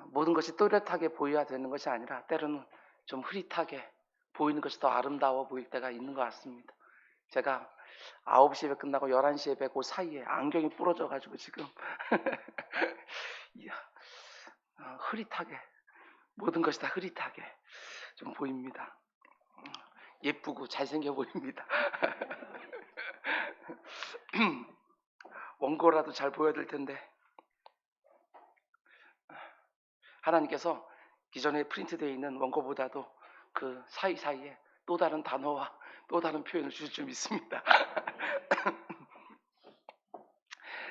모든 것이 또렷하게 보여야 되는 것이 아니라 때로는 좀 흐릿하게 보이는 것이 더 아름다워 보일 때가 있는 것 같습니다. 제가 9시 예배 끝나고 11시 예배 그 사이에 안경이 부러져 가지고 지금 이야, 흐릿하게 모든 것이 다 흐릿하게 좀 보입니다. 예쁘고 잘생겨 보입니다. 원고라도 잘 보여야 될 텐데 하나님께서 기존에 프린트되어 있는 원고보다도 그 사이사이에 또 다른 단어와 또 다른 표현을 주실 줄 믿습니다.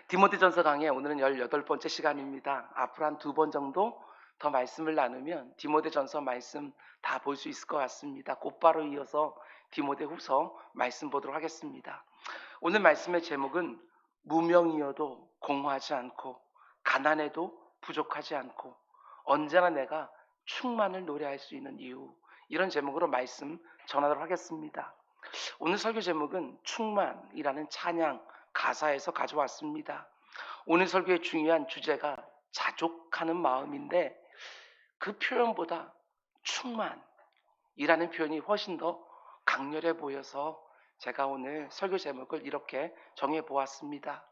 디모데전서 강의 오늘은 18번째 시간입니다. 앞으로 한 2번 정도 더 말씀을 나누면 디모데전서 말씀 다 볼 수 있을 것 같습니다. 곧바로 이어서 디모데후서 말씀 보도록 하겠습니다. 오늘 말씀의 제목은 무명이어도 공허하지 않고 가난해도 부족하지 않고 언제나 내가 충만을 노래할 수 있는 이유, 이런 제목으로 말씀 전하도록 하겠습니다. 오늘 설교 제목은 충만이라는 찬양 가사에서 가져왔습니다. 오늘 설교의 중요한 주제가 자족하는 마음인데 그 표현보다 충만이라는 표현이 훨씬 더 강렬해 보여서 제가 오늘 설교 제목을 이렇게 정해 보았습니다.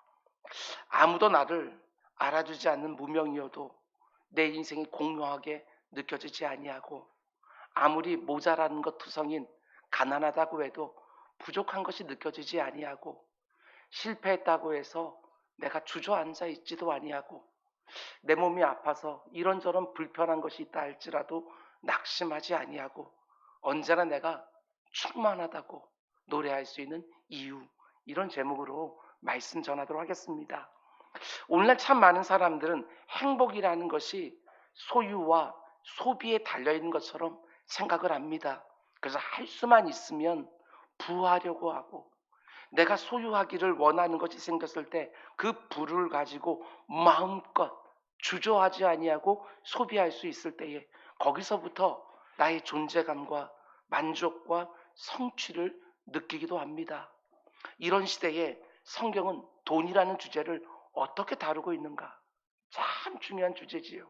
아무도 나를 알아주지 않는 무명이어도 내 인생이 공평하게 느껴지지 아니하고 아무리 모자라는 것 투성인 가난하다고 해도 부족한 것이 느껴지지 아니하고 실패했다고 해서 내가 주저앉아 있지도 아니하고 내 몸이 아파서 이런저런 불편한 것이 있다 할지라도 낙심하지 아니하고 언제나 내가 충만하다고 노래할 수 있는 이유, 이런 제목으로 말씀 전하도록 하겠습니다. 오늘날 참 많은 사람들은 행복이라는 것이 소유와 소비에 달려있는 것처럼 생각을 합니다. 그래서 할 수만 있으면 부하려고 하고 내가 소유하기를 원하는 것이 생겼을 때 그 부를 가지고 마음껏 주저하지 아니하고 소비할 수 있을 때에 거기서부터 나의 존재감과 만족과 성취를 느끼기도 합니다. 이런 시대에 성경은 돈이라는 주제를 어떻게 다루고 있는가? 참 중요한 주제지요.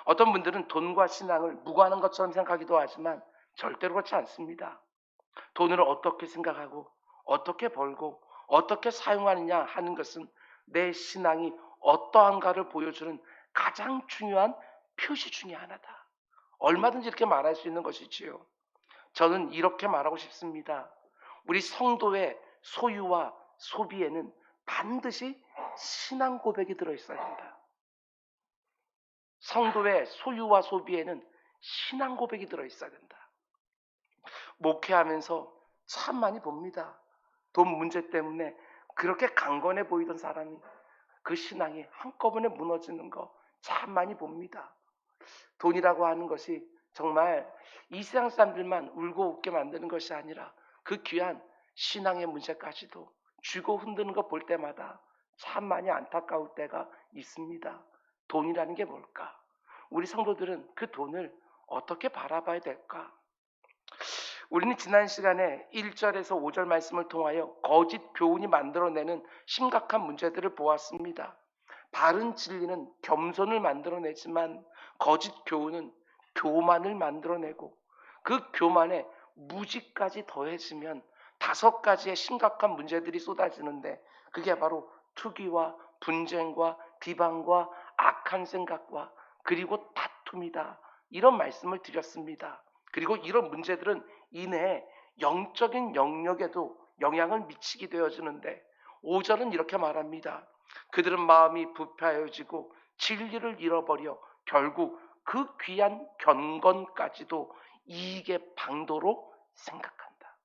어떤 분들은 돈과 신앙을 무관한 것처럼 생각하기도 하지만 절대로 그렇지 않습니다. 돈을 어떻게 생각하고 어떻게 벌고 어떻게 사용하느냐 하는 것은 내 신앙이 어떠한가를 보여주는 가장 중요한 표시 중에 하나다. 얼마든지 이렇게 말할 수 있는 것이지요. 저는 이렇게 말하고 싶습니다. 우리 성도의 소유와 소비에는 반드시 신앙 고백이 들어있어야 된다. 성도의 소유와 소비에는 신앙 고백이 들어있어야 된다. 목회하면서 참 많이 봅니다. 돈 문제 때문에 그렇게 강건해 보이던 사람이 그 신앙이 한꺼번에 무너지는 거 참 많이 봅니다. 돈이라고 하는 것이 정말 이 세상 사람들만 울고 웃게 만드는 것이 아니라 그 귀한 신앙의 문제까지도 쥐고 흔드는 거 볼 때마다 참 많이 안타까울 때가 있습니다. 돈이라는 게 뭘까? 우리 성도들은 그 돈을 어떻게 바라봐야 될까? 우리는 지난 시간에 1절에서 5절 말씀을 통하여 거짓 교훈이 만들어내는 심각한 문제들을 보았습니다. 바른 진리는 겸손을 만들어내지만 거짓 교훈은 교만을 만들어내고 그 교만에 무지까지 더해지면 5가지의 심각한 문제들이 쏟아지는데 그게 바로 투기와 분쟁과 비방과 악한 생각과 그리고 다툼이다. 이런 말씀을 드렸습니다. 그리고 이런 문제들은 이내 영적인 영역에도 영향을 미치게 되어지는데 5절은 이렇게 말합니다. 그들은 마음이 부패하여지고 진리를 잃어버려 결국 그 귀한 경건까지도 이익의 방도로 생각한다.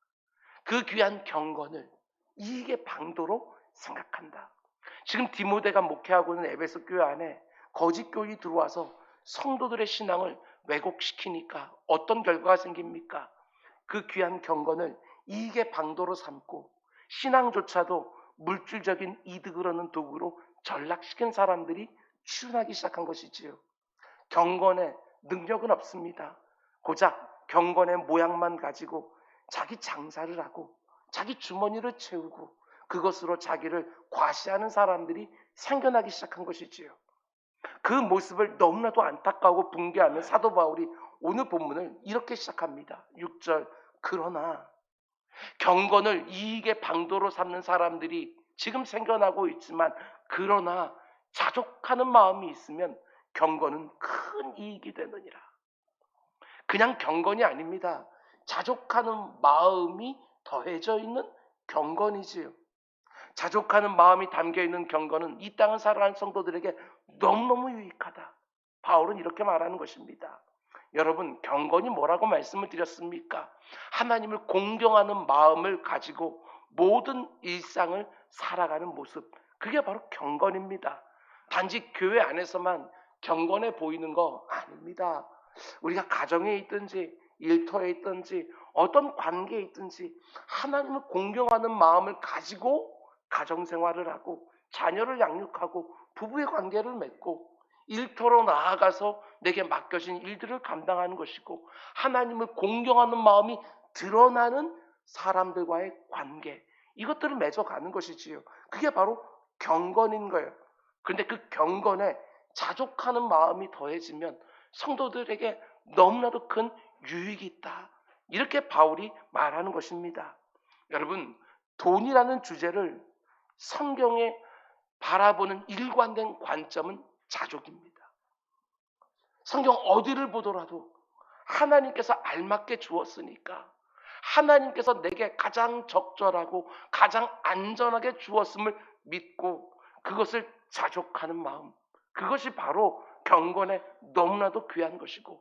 그 귀한 경건을 이익의 방도로 생각한다. 지금 디모데가 목회하고 있는 에베소 교회 안에 거짓 교인이 들어와서 성도들의 신앙을 왜곡시키니까 어떤 결과가 생깁니까? 그 귀한 경건을 이익의 방도로 삼고 신앙조차도 물질적인 이득을 얻는 도구로 전락시킨 사람들이 출현하기 시작한 것이지요. 경건의 능력은 없습니다. 고작 경건의 모양만 가지고 자기 장사를 하고 자기 주머니를 채우고 그것으로 자기를 과시하는 사람들이 생겨나기 시작한 것이지요. 그 모습을 너무나도 안타까워 붕괴하며 사도 바울이 오늘 본문을 이렇게 시작합니다. 6절. 그러나 경건을 이익의 방도로 삼는 사람들이 지금 생겨나고 있지만, 그러나 자족하는 마음이 있으면 경건은 큰 이익이 되느니라. 그냥 경건이 아닙니다. 자족하는 마음이 더해져 있는 경건이지요. 자족하는 마음이 담겨있는 경건은 이 땅을 살아가는 성도들에게 너무너무 유익하다. 바울은 이렇게 말하는 것입니다. 여러분, 경건이 뭐라고 말씀을 드렸습니까? 하나님을 공경하는 마음을 가지고 모든 일상을 살아가는 모습, 그게 바로 경건입니다. 단지 교회 안에서만 경건해 보이는 거 아닙니다. 우리가 가정에 있든지 일터에 있든지 어떤 관계에 있든지 하나님을 공경하는 마음을 가지고 가정생활을 하고 자녀를 양육하고 부부의 관계를 맺고 일터로 나아가서 내게 맡겨진 일들을 감당하는 것이고, 하나님을 공경하는 마음이 드러나는 사람들과의 관계, 이것들을 맺어가는 것이지요. 그게 바로 경건인 거예요. 그런데 그 경건에 자족하는 마음이 더해지면 성도들에게 너무나도 큰 유익이 있다, 이렇게 바울이 말하는 것입니다. 여러분, 돈이라는 주제를 성경에 바라보는 일관된 관점은 자족입니다. 성경 어디를 보더라도 하나님께서 알맞게 주었으니까, 하나님께서 내게 가장 적절하고 가장 안전하게 주었음을 믿고 그것을 자족하는 마음, 그것이 바로 경건에 너무나도 귀한 것이고,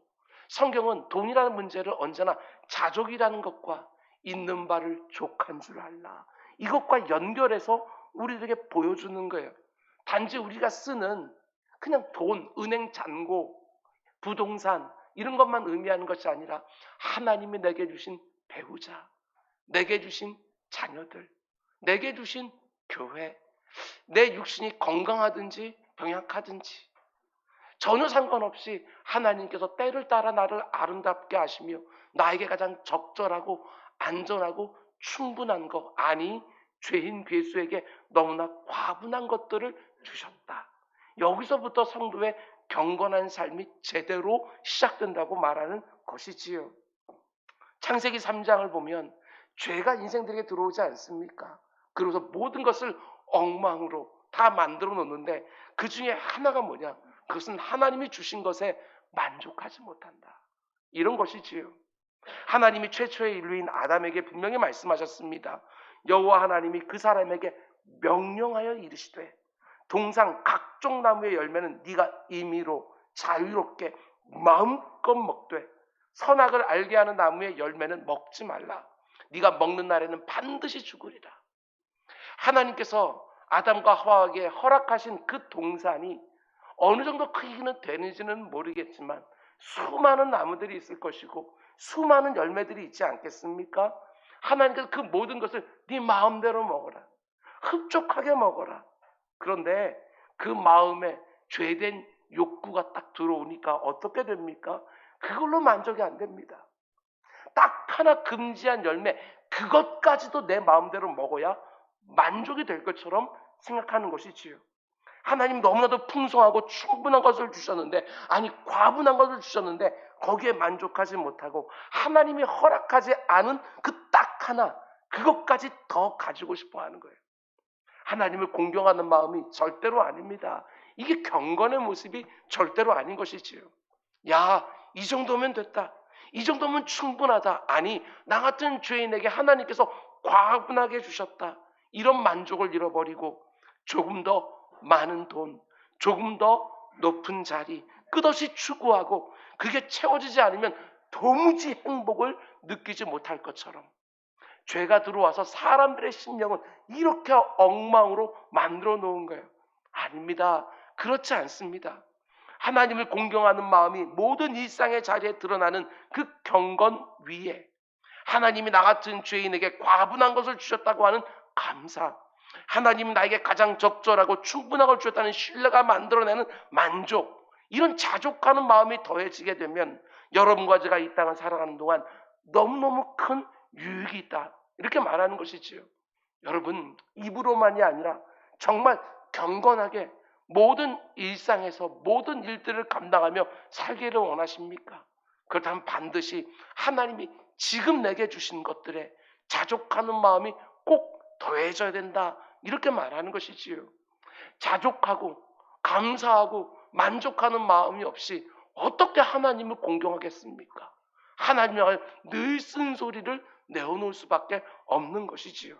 성경은 돈이라는 문제를 언제나 자족이라는 것과 있는 바를 족한 줄 알라, 이것과 연결해서 우리에게 보여주는 거예요. 단지 우리가 쓰는 그냥 돈, 은행 잔고, 부동산 이런 것만 의미하는 것이 아니라 하나님이 내게 주신 배우자, 내게 주신 자녀들, 내게 주신 교회, 내 육신이 건강하든지 병약하든지 전혀 상관없이 하나님께서 때를 따라 나를 아름답게 하시며 나에게 가장 적절하고 안전하고 충분한 것, 아니 죄인 괴수에게 너무나 과분한 것들을 주셨다. 여기서부터 성도의 경건한 삶이 제대로 시작된다고 말하는 것이지요. 창세기 3장을 보면 죄가 인생들에게 들어오지 않습니까? 그래서 모든 것을 엉망으로 다 만들어 놓는데 그 중에 하나가 뭐냐? 그것은 하나님이 주신 것에 만족하지 못한다, 이런 것이지요. 하나님이 최초의 인류인 아담에게 분명히 말씀하셨습니다. 여호와 하나님이 그 사람에게 명령하여 이르시되, 동상 각종 나무의 열매는 네가 임의로 자유롭게 마음껏 먹되 선악을 알게 하는 나무의 열매는 먹지 말라. 네가 먹는 날에는 반드시 죽으리라. 하나님께서 아담과 하와에게 허락하신 그 동산이 어느 정도 크기는 되는지는 모르겠지만 수많은 나무들이 있을 것이고 수많은 열매들이 있지 않겠습니까? 하나님께서 그 모든 것을 네 마음대로 먹어라, 흡족하게 먹어라. 그런데 그 마음에 죄된 욕구가 딱 들어오니까 어떻게 됩니까? 그걸로 만족이 안 됩니다. 딱 하나 금지한 열매, 그것까지도 내 마음대로 먹어야 만족이 될 것처럼 생각하는 것이지요. 하나님 너무나도 풍성하고 충분한 것을 주셨는데, 아니 과분한 것을 주셨는데 거기에 만족하지 못하고 하나님이 허락하지 않은 그 딱 하나, 그것까지 더 가지고 싶어 하는 거예요. 하나님을 공경하는 마음이 절대로 아닙니다. 이게 경건의 모습이 절대로 아닌 것이지요. 야, 이 정도면 됐다, 이 정도면 충분하다, 아니 나 같은 죄인에게 하나님께서 과분하게 주셨다, 이런 만족을 잃어버리고 조금 더 많은 돈, 조금 더 높은 자리 끝없이 추구하고 그게 채워지지 않으면 도무지 행복을 느끼지 못할 것처럼, 죄가 들어와서 사람들의 심령은 이렇게 엉망으로 만들어 놓은 거예요. 아닙니다. 그렇지 않습니다. 하나님을 공경하는 마음이 모든 일상의 자리에 드러나는 그 경건 위에 하나님이 나 같은 죄인에게 과분한 것을 주셨다고 하는 감사, 하나님이 나에게 가장 적절하고 충분한 걸 주셨다는 신뢰가 만들어내는 만족, 이런 자족하는 마음이 더해지게 되면 여러분과 제가 이 땅을 살아가는 동안 너무너무 큰 유익이 있다, 이렇게 말하는 것이지요. 여러분, 입으로만이 아니라 정말 경건하게 모든 일상에서 모든 일들을 감당하며 살기를 원하십니까? 그렇다면 반드시 하나님이 지금 내게 주신 것들에 자족하는 마음이 꼭 더해져야 된다. 이렇게 말하는 것이지요. 자족하고 감사하고 만족하는 마음이 없이 어떻게 하나님을 공경하겠습니까? 하나님을 늘 쓴소리를 내어놓을 수밖에 없는 것이지요.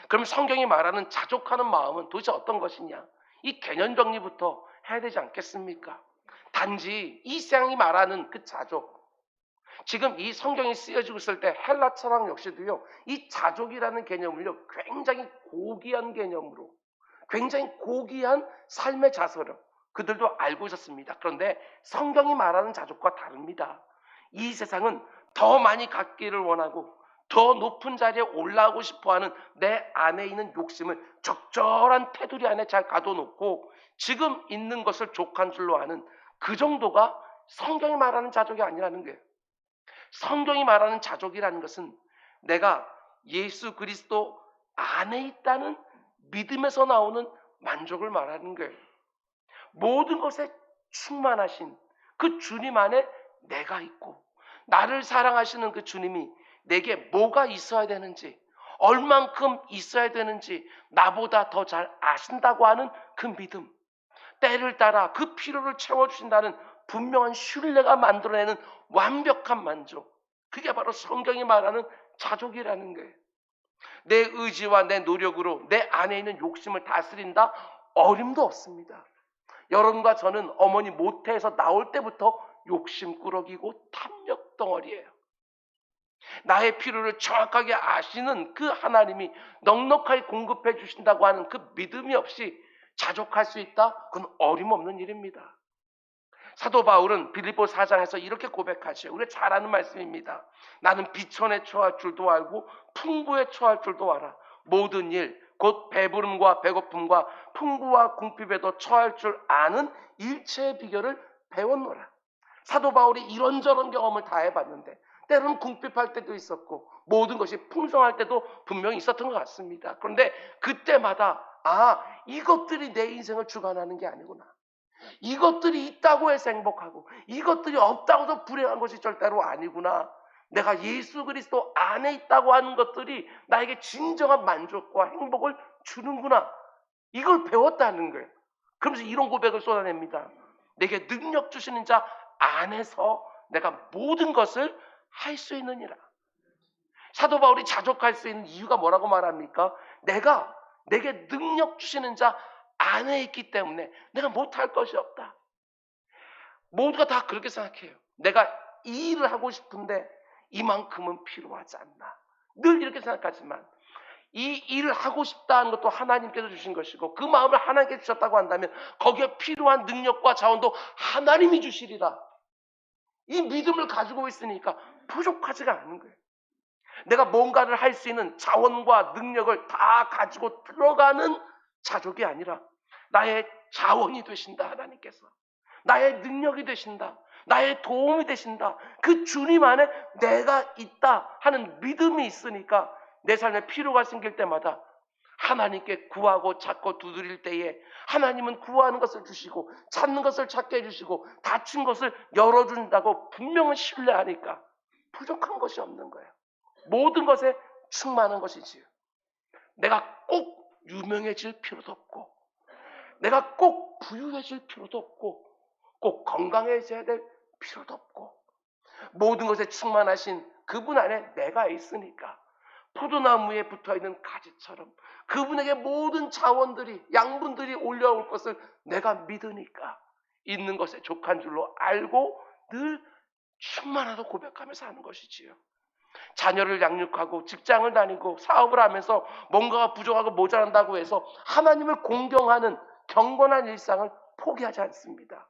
그럼 성경이 말하는 자족하는 마음은 도대체 어떤 것이냐? 이 개념 정리부터 해야 되지 않겠습니까? 단지 이 세상이 말하는 그 자족, 지금 이 성경이 쓰여지고 있을 때 헬라 철학 역시도요, 이 자족이라는 개념을요, 굉장히 고귀한 개념으로, 굉장히 고귀한 삶의 자세로 그들도 알고 있었습니다. 그런데 성경이 말하는 자족과 다릅니다. 이 세상은 더 많이 갖기를 원하고 더 높은 자리에 올라가고 싶어하는 내 안에 있는 욕심을 적절한 테두리 안에 잘 가둬놓고 지금 있는 것을 족한 줄로 아는 그 정도가 성경이 말하는 자족이 아니라는 거예요. 성경이 말하는 자족이라는 것은 내가 예수 그리스도 안에 있다는 믿음에서 나오는 만족을 말하는 거예요. 모든 것에 충만하신 그 주님 안에 내가 있고 나를 사랑하시는 그 주님이 내게 뭐가 있어야 되는지, 얼만큼 있어야 되는지 나보다 더 잘 아신다고 하는 그 믿음, 때를 따라 그 필요를 채워주신다는 분명한 신뢰가 만들어내는 완벽한 만족, 그게 바로 성경이 말하는 자족이라는 거예요. 내 의지와 내 노력으로 내 안에 있는 욕심을 다스린다? 어림도 없습니다. 여러분과 저는 어머니 모태에서 나올 때부터 욕심꾸러기고 탐욕 덩어리예요. 나의 필요를 정확하게 아시는 그 하나님이 넉넉하게 공급해 주신다고 하는 그 믿음이 없이 자족할 수 있다? 그건 어림없는 일입니다. 사도 바울은 빌립보 4장에서 이렇게 고백하죠. 우리가 잘 아는 말씀입니다. 나는 비천에 처할 줄도 알고 풍부에 처할 줄도 알아. 모든 일, 곧 배부름과 배고픔과 풍부와 궁핍에도 처할 줄 아는 일체의 비결을 배웠노라. 사도 바울이 이런저런 경험을 다 해봤는데 때로는 궁핍할 때도 있었고 모든 것이 풍성할 때도 분명히 있었던 것 같습니다. 그런데 그때마다 이것들이 내 인생을 주관하는 게 아니구나. 이것들이 있다고 해서 행복하고 이것들이 없다고 해서 불행한 것이 절대로 아니구나. 내가 예수 그리스도 안에 있다고 하는 것들이 나에게 진정한 만족과 행복을 주는구나. 이걸 배웠다는 거예요. 그러면서 이런 고백을 쏟아냅니다. 내게 능력 주시는 자 안에서 내가 모든 것을 할 수 있느니라. 사도 바울이 자족할 수 있는 이유가 뭐라고 말합니까? 내게 능력 주시는 자 안에 있기 때문에 내가 못할 것이 없다. 모두가 다 그렇게 생각해요. 내가 이 일을 하고 싶은데 이만큼은 필요하지 않나. 늘 이렇게 생각하지만 이 일을 하고 싶다는 것도 하나님께서 주신 것이고 그 마음을 하나님께 주셨다고 한다면 거기에 필요한 능력과 자원도 하나님이 주시리라. 이 믿음을 가지고 있으니까 부족하지가 않은 거예요. 내가 뭔가를 할 수 있는 자원과 능력을 다 가지고 들어가는 자족이 아니라 나의 자원이 되신다. 하나님께서 나의 능력이 되신다. 나의 도움이 되신다. 그 주님 안에 내가 있다 하는 믿음이 있으니까 내 삶에 필요가 생길 때마다 하나님께 구하고 찾고 두드릴 때에 하나님은 구하는 것을 주시고 찾는 것을 찾게 해주시고 닫힌 것을 열어준다고 분명히 신뢰하니까 부족한 것이 없는 거예요. 모든 것에 충만한 것이지요. 내가 꼭 유명해질 필요도 없고 내가 꼭 부유해질 필요도 없고 꼭 건강해져야 될 필요도 없고 모든 것에 충만하신 그분 안에 내가 있으니까 포도나무에 붙어있는 가지처럼 그분에게 모든 자원들이 양분들이 올라올 것을 내가 믿으니까 있는 것에 족한 줄로 알고 늘 충만하다고 고백하면서 하는 것이지요. 자녀를 양육하고 직장을 다니고 사업을 하면서 뭔가가 부족하고 모자란다고 해서 하나님을 공경하는 경건한 일상을 포기하지 않습니다.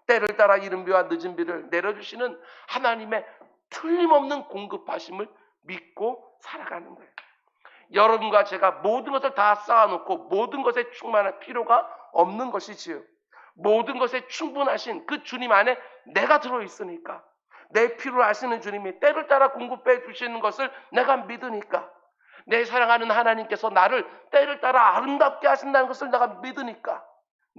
때를 따라 이른 비와 늦은 비를 내려주시는 하나님의 틀림없는 공급하심을 믿고 살아가는 거예요. 여러분과 제가 모든 것을 다 쌓아놓고 모든 것에 충만할 필요가 없는 것이지요. 모든 것에 충분하신 그 주님 안에 내가 들어있으니까 내 필요를 아시는 주님이 때를 따라 공급해 주시는 것을 내가 믿으니까 내 사랑하는 하나님께서 나를 때를 따라 아름답게 하신다는 것을 내가 믿으니까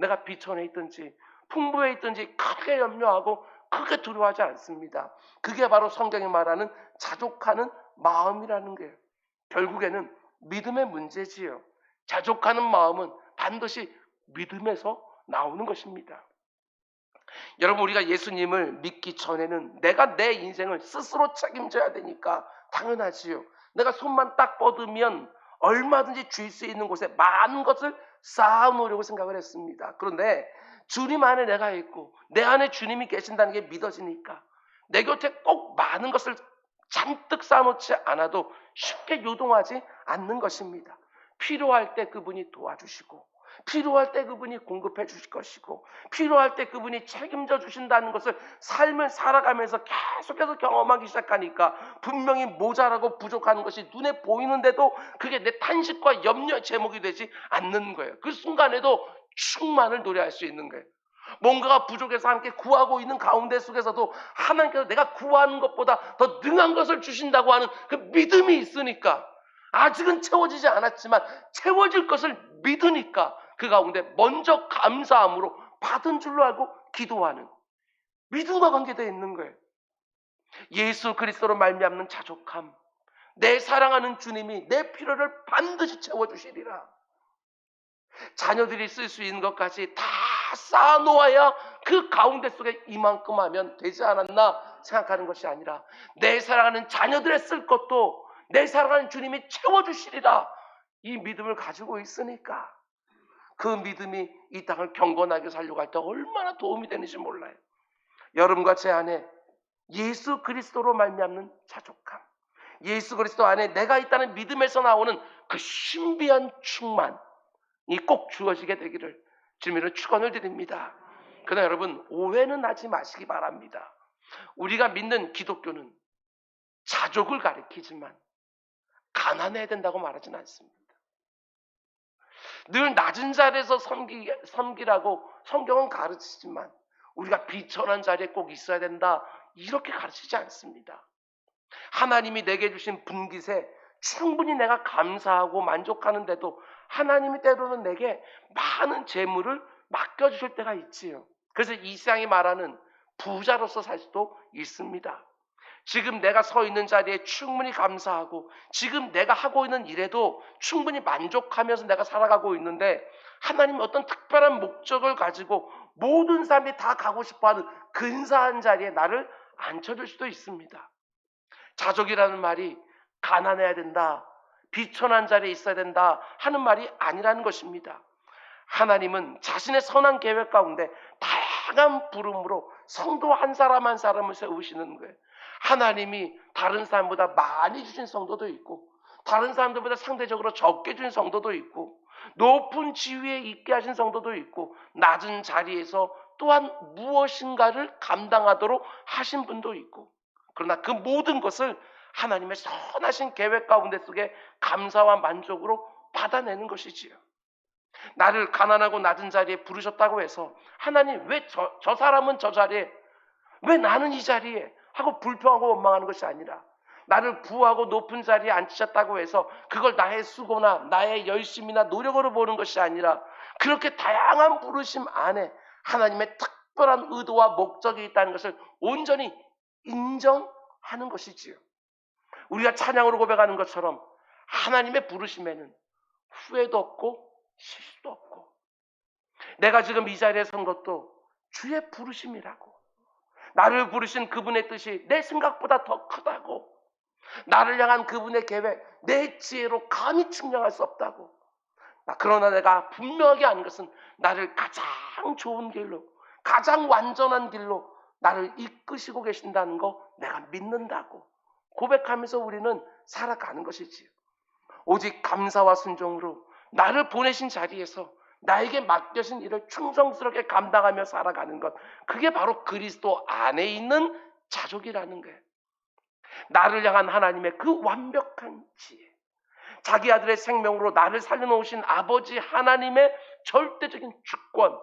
내가 비천에 있든지 풍부에 있든지 크게 염려하고 크게 두려워하지 않습니다. 그게 바로 성경이 말하는 자족하는 마음이라는 거예요. 결국에는 믿음의 문제지요. 자족하는 마음은 반드시 믿음에서 나오는 것입니다. 여러분, 우리가 예수님을 믿기 전에는 내가 내 인생을 스스로 책임져야 되니까 당연하지요. 내가 손만 딱 뻗으면 얼마든지 줄 수 있는 곳에 많은 것을 쌓아놓으려고 생각을 했습니다. 그런데 주님 안에 내가 있고 내 안에 주님이 계신다는 게 믿어지니까 내 곁에 꼭 많은 것을 잔뜩 쌓아놓지 않아도 쉽게 요동하지 않는 것입니다. 필요할 때 그분이 도와주시고, 필요할 때 그분이 공급해 주실 것이고, 필요할 때 그분이 책임져 주신다는 것을 삶을 살아가면서 계속해서 경험하기 시작하니까 분명히 모자라고 부족한 것이 눈에 보이는데도 그게 내 탄식과 염려의 제목이 되지 않는 거예요. 그 순간에도 충만을 노래할 수 있는 거예요. 뭔가가 부족해서 함께 구하고 있는 가운데 속에서도 하나님께서 내가 구하는 것보다 더 능한 것을 주신다고 하는 그 믿음이 있으니까, 아직은 채워지지 않았지만 채워질 것을 믿으니까 그 가운데 먼저 감사함으로 받은 줄로 알고 기도하는 믿음과 관계되어 있는 거예요. 예수 그리스도로 말미암는 자족함, 내 사랑하는 주님이 내 필요를 반드시 채워주시리라. 자녀들이 쓸 수 있는 것까지 다 쌓아놓아야 그 가운데 속에 이만큼 하면 되지 않았나 생각하는 것이 아니라, 내 사랑하는 자녀들의 쓸 것도 내 사랑하는 주님이 채워주시리라, 이 믿음을 가지고 있으니까 그 믿음이 이 땅을 경건하게 살려고 할 때 얼마나 도움이 되는지 몰라요. 여러분과 제 안에 예수 그리스도로 말미암는 자족함, 예수 그리스도 안에 내가 있다는 믿음에서 나오는 그 신비한 충만이 꼭 주어지게 되기를 주님으로 축원을 드립니다. 그러나 여러분, 오해는 하지 마시기 바랍니다. 우리가 믿는 기독교는 자족을 가리키지만 가난해야 된다고 말하지는 않습니다. 늘 낮은 자리에서 섬기라고 성경은 가르치지만 우리가 비천한 자리에 꼭 있어야 된다, 이렇게 가르치지 않습니다. 하나님이 내게 주신 분깃에 충분히 내가 감사하고 만족하는데도 하나님이 때로는 내게 많은 재물을 맡겨주실 때가 있지요. 그래서 이 세상이 말하는 부자로서 살 수도 있습니다. 지금 내가 서 있는 자리에 충분히 감사하고 지금 내가 하고 있는 일에도 충분히 만족하면서 내가 살아가고 있는데, 하나님이 어떤 특별한 목적을 가지고 모든 사람이 다 가고 싶어하는 근사한 자리에 나를 앉혀줄 수도 있습니다. 자족이라는 말이 가난해야 된다, 비천한 자리에 있어야 된다 하는 말이 아니라는 것입니다. 하나님은 자신의 선한 계획 가운데 다양한 부름으로 성도 한 사람 한 사람을 세우시는 거예요. 하나님이 다른 사람보다 많이 주신 성도도 있고, 다른 사람들보다 상대적으로 적게 주신 성도도 있고, 높은 지위에 있게 하신 성도도 있고, 낮은 자리에서 또한 무엇인가를 감당하도록 하신 분도 있고, 그러나 그 모든 것을 하나님의 선하신 계획 가운데 속에 감사와 만족으로 받아내는 것이지요. 나를 가난하고 낮은 자리에 부르셨다고 해서 하나님 왜 저 사람은 저 자리에, 왜 나는 이 자리에 하고 불평하고 원망하는 것이 아니라, 나를 부하고 높은 자리에 앉히셨다고 해서 그걸 나의 수고나 나의 열심이나 노력으로 보는 것이 아니라, 그렇게 다양한 부르심 안에 하나님의 특별한 의도와 목적이 있다는 것을 온전히 인정하는 것이지요. 우리가 찬양으로 고백하는 것처럼 하나님의 부르심에는 후회도 없고 실수도 없고, 내가 지금 이 자리에 선 것도 주의 부르심이라고, 나를 부르신 그분의 뜻이 내 생각보다 더 크다고, 나를 향한 그분의 계획 내 지혜로 감히 측량할 수 없다고, 그러나 내가 분명하게 아는 것은 나를 가장 좋은 길로, 가장 완전한 길로 나를 이끄시고 계신다는 거 내가 믿는다고 고백하면서 우리는 살아가는 것이지요. 오직 감사와 순종으로 나를 보내신 자리에서 나에게 맡겨진 일을 충성스럽게 감당하며 살아가는 것, 그게 바로 그리스도 안에 있는 자족이라는 거예요. 나를 향한 하나님의 그 완벽한 지혜, 자기 아들의 생명으로 나를 살려놓으신 아버지 하나님의 절대적인 주권,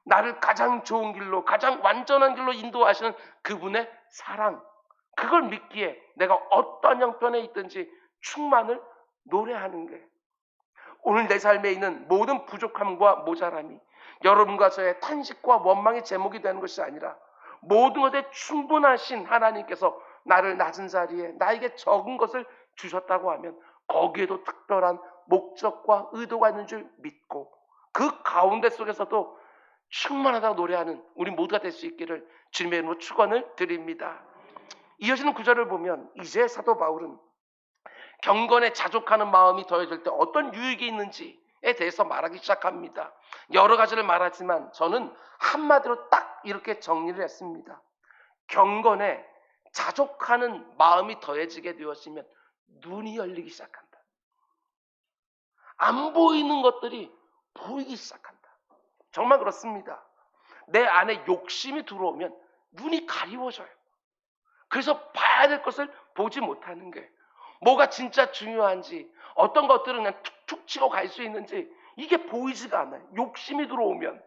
나를 가장 좋은 길로, 가장 완전한 길로 인도하시는 그분의 사랑, 그걸 믿기에 내가 어떠한 형편에 있든지 충만을 노래하는 거예요. 오늘 내 삶에 있는 모든 부족함과 모자람이 여러분과 저의 탄식과 원망의 제목이 되는 것이 아니라 모든 것에 충분하신 하나님께서 나를 낮은 자리에 나에게 적은 것을 주셨다고 하면 거기에도 특별한 목적과 의도가 있는 줄 믿고 그 가운데 속에서도 충만하다고 노래하는 우리 모두가 될 수 있기를 주님의 이름으로 축원을 드립니다. 이어지는 구절을 보면 이제 사도 바울은 경건에 자족하는 마음이 더해질 때 어떤 유익이 있는지에 대해서 말하기 시작합니다. 여러 가지를 말하지만 저는 한마디로 딱 이렇게 정리를 했습니다. 경건에 자족하는 마음이 더해지게 되었으면 눈이 열리기 시작한다. 안 보이는 것들이 보이기 시작한다. 정말 그렇습니다. 내 안에 욕심이 들어오면 눈이 가리워져요. 그래서 봐야 될 것을 보지 못하는 게 뭐가 진짜 중요한지 어떤 것들은 그냥 툭툭 치고 갈 수 있는지 이게 보이지가 않아요. 욕심이 들어오면.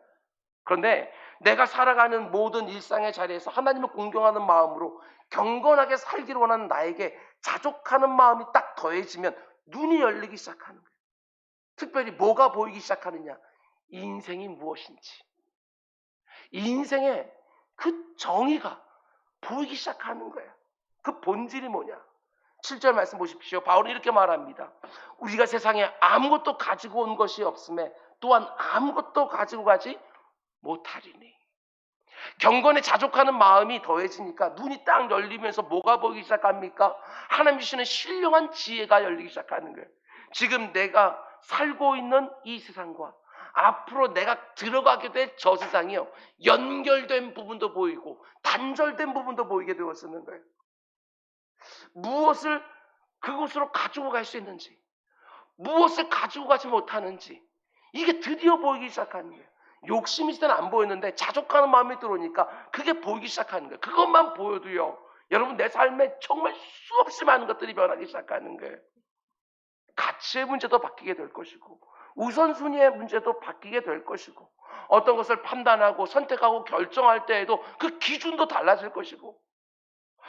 그런데 내가 살아가는 모든 일상의 자리에서 하나님을 공경하는 마음으로 경건하게 살기를 원하는 나에게 자족하는 마음이 딱 더해지면 눈이 열리기 시작하는 거예요. 특별히 뭐가 보이기 시작하느냐? 인생이 무엇인지. 인생의 그 정의가 보이기 시작하는 거예요. 그 본질이 뭐냐? 7절 말씀 보십시오. 바울은 이렇게 말합니다. 우리가 세상에 아무것도 가지고 온 것이 없음에 또한 아무것도 가지고 가지 못하리니. 경건에 자족하는 마음이 더해지니까 눈이 딱 열리면서 뭐가 보이기 시작합니까? 하나님 주시는 신령한 지혜가 열리기 시작하는 거예요. 지금 내가 살고 있는 이 세상과 앞으로 내가 들어가게 될 저 세상이요, 연결된 부분도 보이고 단절된 부분도 보이게 되었는 거예요. 무엇을 그곳으로 가지고 갈 수 있는지, 무엇을 가지고 가지 못하는지 이게 드디어 보이기 시작하는 거예요. 욕심이 있을 때는 안 보였는데 자족하는 마음이 들어오니까 그게 보이기 시작하는 거예요. 그것만 보여도요, 여러분 내 삶에 정말 수없이 많은 것들이 변하기 시작하는 거예요. 가치의 문제도 바뀌게 될 것이고 우선순위의 문제도 바뀌게 될 것이고 어떤 것을 판단하고 선택하고 결정할 때에도 그 기준도 달라질 것이고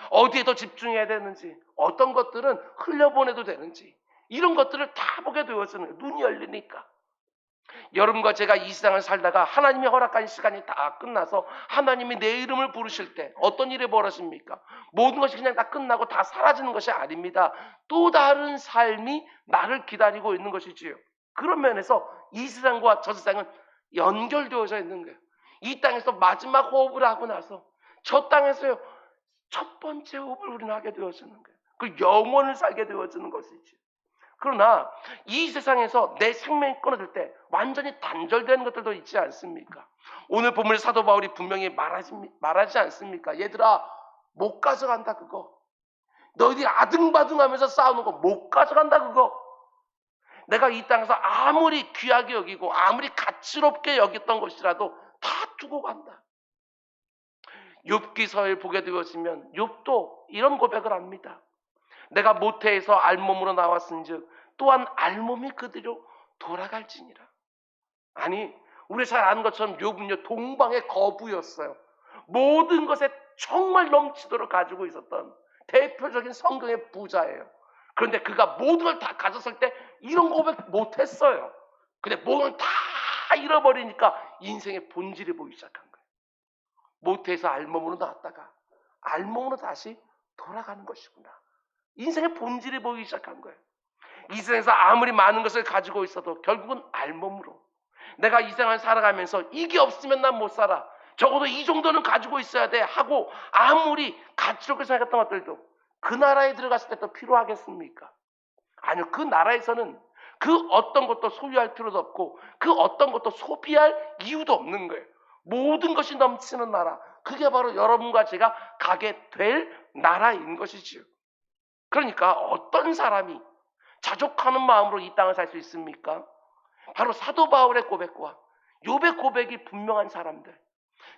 어디에 더 집중해야 되는지 어떤 것들은 흘려보내도 되는지 이런 것들을 다 보게 되었으면 눈이 열리니까 여러분과 제가 이 세상을 살다가 하나님이 허락한 시간이 다 끝나서 하나님이 내 이름을 부르실 때 어떤 일이 벌어집니까? 모든 것이 그냥 다 끝나고 다 사라지는 것이 아닙니다. 또 다른 삶이 나를 기다리고 있는 것이지요. 그런 면에서 이 세상과 저 세상은 연결되어져 있는 거예요. 이 땅에서 마지막 호흡을 하고 나서 저 땅에서요 첫 번째 호흡을 우리는 하게 되어지는 거예요. 그 영원을 살게 되어지는 것이지. 그러나 이 세상에서 내 생명이 끊어질 때 완전히 단절되는 것들도 있지 않습니까? 오늘 본문의 사도 바울이 분명히 말하지 않습니까? 얘들아 못 가져간다 그거. 너희들이 아등바등하면서 싸우는 거 못 가져간다 그거. 내가 이 땅에서 아무리 귀하게 여기고 아무리 가치롭게 여겼던 것이라도 다 두고 간다. 욥기서를 보게 되어지면 욥도 이런 고백을 합니다. 내가 모태에서 알몸으로 나왔은즉 또한 알몸이 그대로 돌아갈지니라. 아니 우리 잘 아는 것처럼 욥은요 동방의 거부였어요. 모든 것에 정말 넘치도록 가지고 있었던 대표적인 성경의 부자예요. 그런데 그가 모든 걸 다 가졌을 때 이런 고백 못했어요. 근데 모든 걸 다 잃어버리니까 인생의 본질이 보이기 시작한 거예요. 모태에서 알몸으로 나왔다가 알몸으로 다시 돌아가는 것이구나. 인생의 본질이 보이기 시작한 거예요. 이 세상에서 아무리 많은 것을 가지고 있어도 결국은 알몸으로 내가 이 세상을 살아가면서 이게 없으면 난 못 살아. 적어도 이 정도는 가지고 있어야 돼 하고 아무리 가치롭게 생각했던 것들도 그 나라에 들어갔을 때 또 필요하겠습니까? 아니요. 그 나라에서는 그 어떤 것도 소유할 필요도 없고 그 어떤 것도 소비할 이유도 없는 거예요. 모든 것이 넘치는 나라. 그게 바로 여러분과 제가 가게 될 나라인 것이지요. 그러니까 어떤 사람이 자족하는 마음으로 이 땅을 살 수 있습니까? 바로 사도 바울의 고백과 욥의 고백이 분명한 사람들.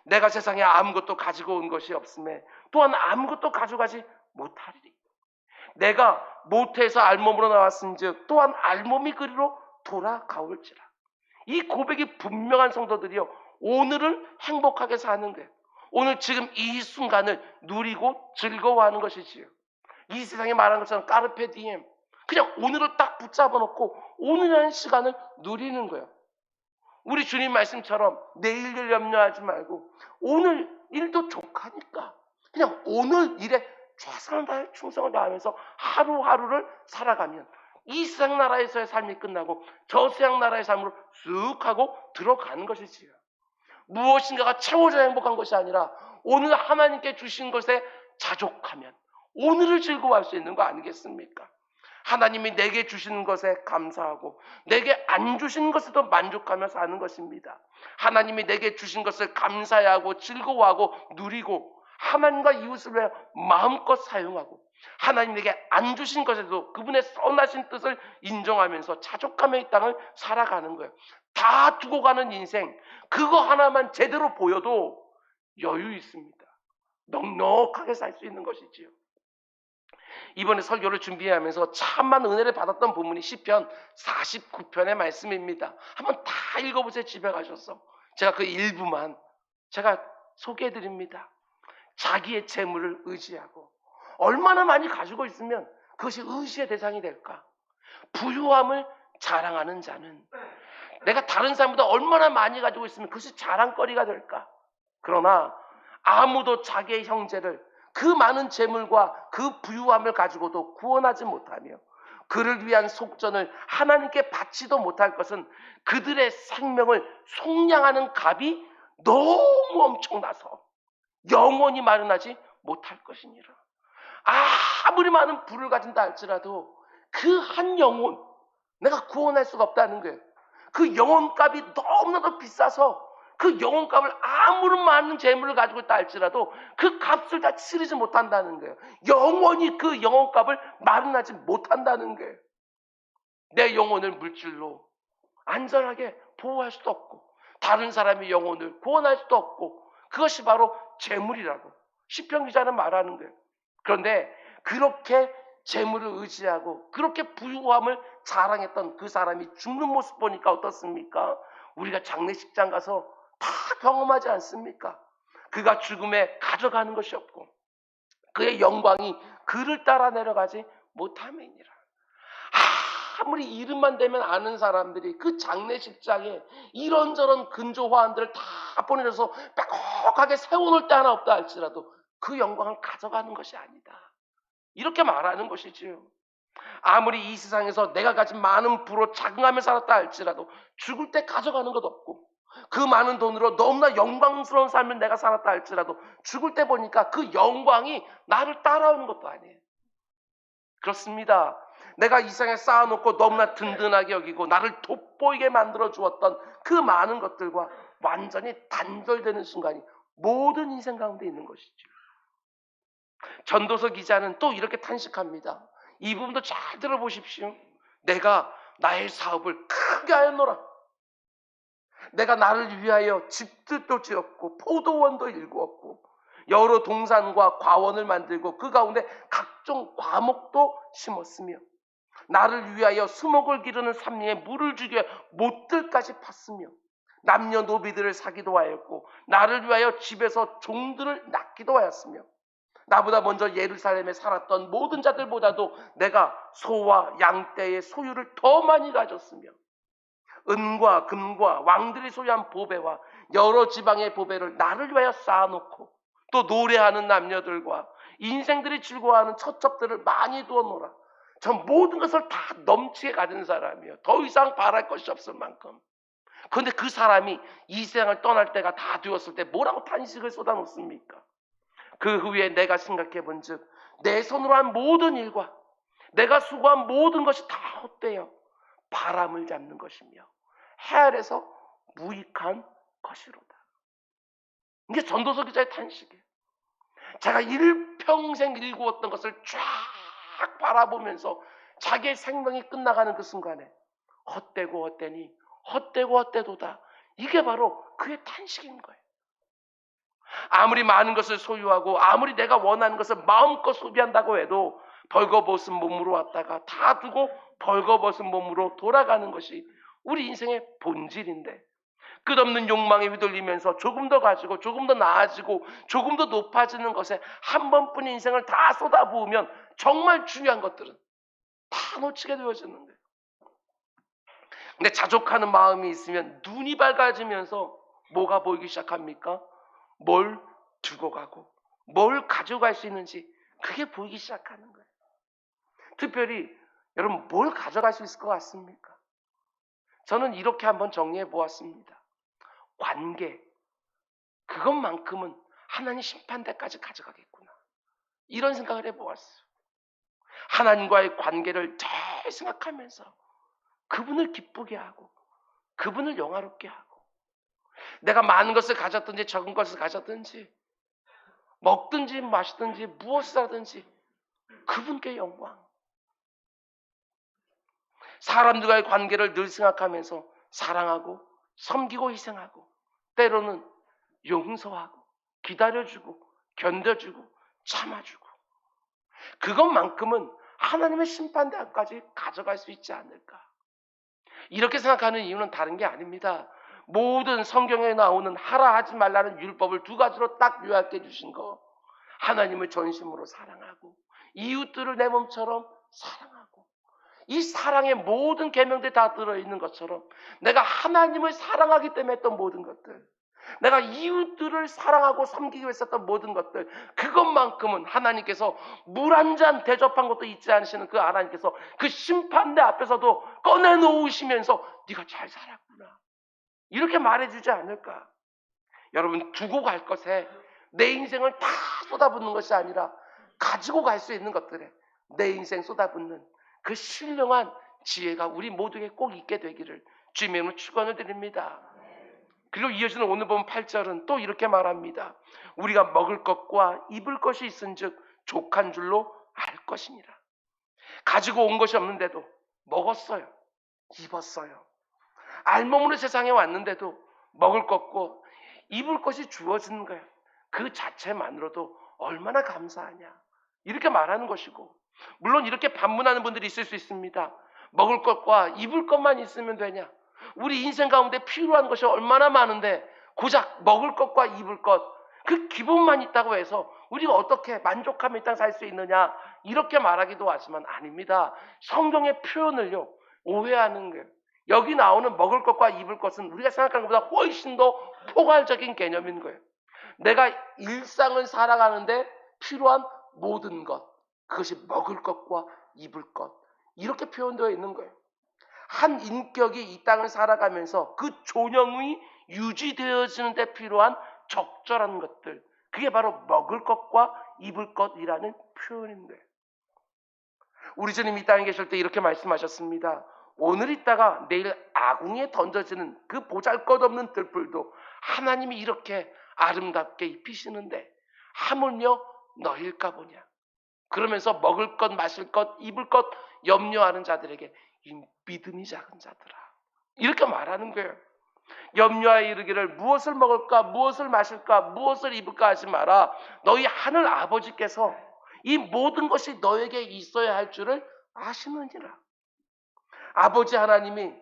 내가 세상에 아무것도 가지고 온 것이 없음에 또한 아무것도 가져가지 못하리니. 내가 모태에서 알몸으로 나왔은즉 또한 알몸이 그리로 돌아가올지라. 이 고백이 분명한 성도들이요 오늘은 행복하게 사는 거예요. 오늘 지금 이 순간을 누리고 즐거워하는 것이지요. 이 세상에 말하는 것처럼 까르페 디엠, 그냥 오늘을 딱 붙잡아 놓고 오늘이라는 시간을 누리는 거예요. 우리 주님 말씀처럼 내일 일 염려하지 말고 오늘 일도 족하니까 그냥 오늘 일에 최선을 다해 충성을 다하면서 하루하루를 살아가면 이 세상 나라에서의 삶이 끝나고 저 세상 나라의 삶으로 쑥 하고 들어가는 것이지요. 무엇인가가 채워져 행복한 것이 아니라 오늘 하나님께 주신 것에 자족하면 오늘을 즐거워할 수 있는 거 아니겠습니까? 하나님이 내게 주시는 것에 감사하고 내게 안 주신 것에도 만족하며 사는 것입니다. 하나님이 내게 주신 것을 감사해하고 즐거워하고 누리고 하나님과 이웃을 위해 마음껏 사용하고 하나님에게 안 주신 것에도 그분의 선하신 뜻을 인정하면서 자족하며 이 땅을 살아가는 거예요. 다 두고 가는 인생, 그거 하나만 제대로 보여도 여유 있습니다. 넉넉하게 살 수 있는 것이지요. 이번에 설교를 준비하면서 참만 은혜를 받았던 부분이 시편 49편의 말씀입니다. 한번 다 읽어보세요. 집에 가셔서. 제가 그 일부만 제가 소개해드립니다. 자기의 재물을 의지하고 얼마나 많이 가지고 있으면 그것이 의지의 대상이 될까? 부유함을 자랑하는 자는 내가 다른 사람보다 얼마나 많이 가지고 있으면 그것이 자랑거리가 될까? 그러나 아무도 자기의 형제를 그 많은 재물과 그 부유함을 가지고도 구원하지 못하며 그를 위한 속전을 하나님께 바치도 못할 것은 그들의 생명을 속량하는 값이 너무 엄청나서 영원히 마련하지 못할 것이니라. 아무리 많은 부를 가진다 할지라도 그 한 영혼 내가 구원할 수가 없다는 거예요. 그 영혼값이 너무나도 비싸서 그 영혼값을 아무리 많은 재물을 가지고 있다 할지라도 그 값을 다 치르지 못한다는 거예요. 영원히 그 영혼값을 마련하지 못한다는 거예요. 내 영혼을 물질로 안전하게 보호할 수도 없고 다른 사람의 영혼을 구원할 수도 없고 그것이 바로 재물이라고 시편 기자는 말하는 거예요. 그런데 그렇게 재물을 의지하고 그렇게 부유함을 자랑했던 그 사람이 죽는 모습 보니까 어떻습니까? 우리가 장례식장 가서 다 경험하지 않습니까? 그가 죽음에 가져가는 것이 없고 그의 영광이 그를 따라 내려가지 못함이니라. 아무리 이름만 대면 아는 사람들이 그 장례식장에 이런저런 근조화환들을 다 보내줘서 빼곡하게 세워놓을 때 하나 없다 할지라도 그 영광을 가져가는 것이 아니다. 이렇게 말하는 것이지요. 아무리 이 세상에서 내가 가진 많은 부로 자긍하며 살았다 할지라도 죽을 때 가져가는 것 없고 그 많은 돈으로 너무나 영광스러운 삶을 내가 살았다 할지라도 죽을 때 보니까 그 영광이 나를 따라오는 것도 아니에요. 그렇습니다. 내가 이 세상에 쌓아놓고 너무나 든든하게 여기고 나를 돋보이게 만들어 주었던 그 많은 것들과 완전히 단절되는 순간이 모든 인생 가운데 있는 것이죠. 전도서 기자는 또 이렇게 탄식합니다. 이 부분도 잘 들어보십시오. 내가 나의 사업을 크게 하였노라. 내가 나를 위하여 집들도 지었고 포도원도 일구었고 여러 동산과 과원을 만들고 그 가운데 각종 과목도 심었으며 나를 위하여 수목을 기르는 삼리에 물을 주게 못들까지 팠으며 남녀노비들을 사기도 하였고 나를 위하여 집에서 종들을 낳기도 하였으며 나보다 먼저 예루살렘에 살았던 모든 자들보다도 내가 소와 양떼의 소유를 더 많이 가졌으며 은과 금과 왕들이 소유한 보배와 여러 지방의 보배를 나를 위하여 쌓아놓고 또 노래하는 남녀들과 인생들이 즐거워하는 처첩들을 많이 두어놓으라. 저 모든 것을 다 넘치게 가진 사람이에요. 더 이상 바랄 것이 없을 만큼. 그런데 그 사람이 이 세상을 떠날 때가 다 되었을 때 뭐라고 탄식을 쏟아놓습니까? 그 후에 내가 생각해 본즉 내 손으로 한 모든 일과 내가 수고한 모든 것이 다 헛되어 바람을 잡는 것이며 해 아래서 무익한 것이로다. 이게 전도서 기자의 탄식이에요. 제가 일평생 일구었던 것을 쫙 바라보면서 자기의 생명이 끝나가는 그 순간에 헛되고 헛되니 헛되고 헛되도다. 이게 바로 그의 탄식인 거예요. 아무리 많은 것을 소유하고 아무리 내가 원하는 것을 마음껏 소비한다고 해도 벌거벗은 몸으로 왔다가 다 두고 벌거벗은 몸으로 돌아가는 것이 우리 인생의 본질인데 끝없는 욕망에 휘둘리면서 조금 더 가지고 조금 더 나아지고 조금 더 높아지는 것에 한 번뿐인 인생을 다 쏟아부으면 정말 중요한 것들은 다 놓치게 되어지는 거예요. 근데 자족하는 마음이 있으면 눈이 밝아지면서 뭐가 보이기 시작합니까? 뭘 두고 가고 뭘 가져갈 수 있는지 그게 보이기 시작하는 거예요. 특별히 여러분 뭘 가져갈 수 있을 것 같습니까? 저는 이렇게 한번 정리해 보았습니다. 관계, 그것만큼은 하나님 심판대까지 가져가겠구나. 이런 생각을 해보았어요. 하나님과의 관계를 잘 생각하면서 그분을 기쁘게 하고 그분을 영화롭게 하고 내가 많은 것을 가졌든지 적은 것을 가졌든지 먹든지 마시든지 무엇을 하든지 그분께 영광. 사람들과의 관계를 늘 생각하면서 사랑하고 섬기고 희생하고 때로는 용서하고 기다려주고 견뎌주고 참아주고 그것만큼은 하나님의 심판대까지 가져갈 수 있지 않을까. 이렇게 생각하는 이유는 다른 게 아닙니다. 모든 성경에 나오는 하라 하지 말라는 율법을 두 가지로 딱 요약해 주신 거. 하나님을 전심으로 사랑하고 이웃들을 내 몸처럼 사랑하고 이 사랑의 모든 계명들이 다 들어있는 것처럼 내가 하나님을 사랑하기 때문에 했던 모든 것들, 내가 이웃들을 사랑하고 섬기기 위해서 했던 모든 것들, 그것만큼은 하나님께서 물 한 잔 대접한 것도 잊지 않으시는 그 하나님께서 그 심판대 앞에서도 꺼내놓으시면서 네가 잘 살았구나 이렇게 말해주지 않을까. 여러분 두고 갈 것에 내 인생을 다 쏟아붓는 것이 아니라 가지고 갈 수 있는 것들에 내 인생 쏟아붓는 그 신령한 지혜가 우리 모두에게 꼭 있게 되기를 주님의 이름으로 축원을 드립니다. 그리고 이어지는 오늘 본 8절은 또 이렇게 말합니다. 우리가 먹을 것과 입을 것이 있은즉 족한 줄로 알 것이니라. 가지고 온 것이 없는데도 먹었어요. 입었어요. 알몸으로 세상에 왔는데도 먹을 것과 입을 것이 주어지는 거예요. 그 자체만으로도 얼마나 감사하냐 이렇게 말하는 것이고, 물론 이렇게 반문하는 분들이 있을 수 있습니다. 먹을 것과 입을 것만 있으면 되냐, 우리 인생 가운데 필요한 것이 얼마나 많은데 고작 먹을 것과 입을 것 그 기본만 있다고 해서 우리가 어떻게 만족하며 이 땅 살 수 있느냐 이렇게 말하기도 하지만 아닙니다. 성경의 표현을요 오해하는 거예요. 여기 나오는 먹을 것과 입을 것은 우리가 생각하는 것보다 훨씬 더 포괄적인 개념인 거예요. 내가 일상을 살아가는데 필요한 모든 것, 그것이 먹을 것과 입을 것 이렇게 표현되어 있는 거예요. 한 인격이 이 땅을 살아가면서 그 존영이 유지되어지는 데 필요한 적절한 것들, 그게 바로 먹을 것과 입을 것이라는 표현인 거예요. 우리 주님 이 땅에 계실 때 이렇게 말씀하셨습니다. 오늘 있다가 내일 아궁이에 던져지는 그 보잘것없는 들풀도 하나님이 이렇게 아름답게 입히시는데 하물며 너일까 보냐. 그러면서 먹을 것, 마실 것, 입을 것 염려하는 자들에게 이 믿음이 작은 자들아 이렇게 말하는 거예요. 염려하여 이르기를 무엇을 먹을까 무엇을 마실까 무엇을 입을까 하지 마라. 너희 하늘 아버지께서 이 모든 것이 너에게 있어야 할 줄을 아시느니라. 아버지 하나님이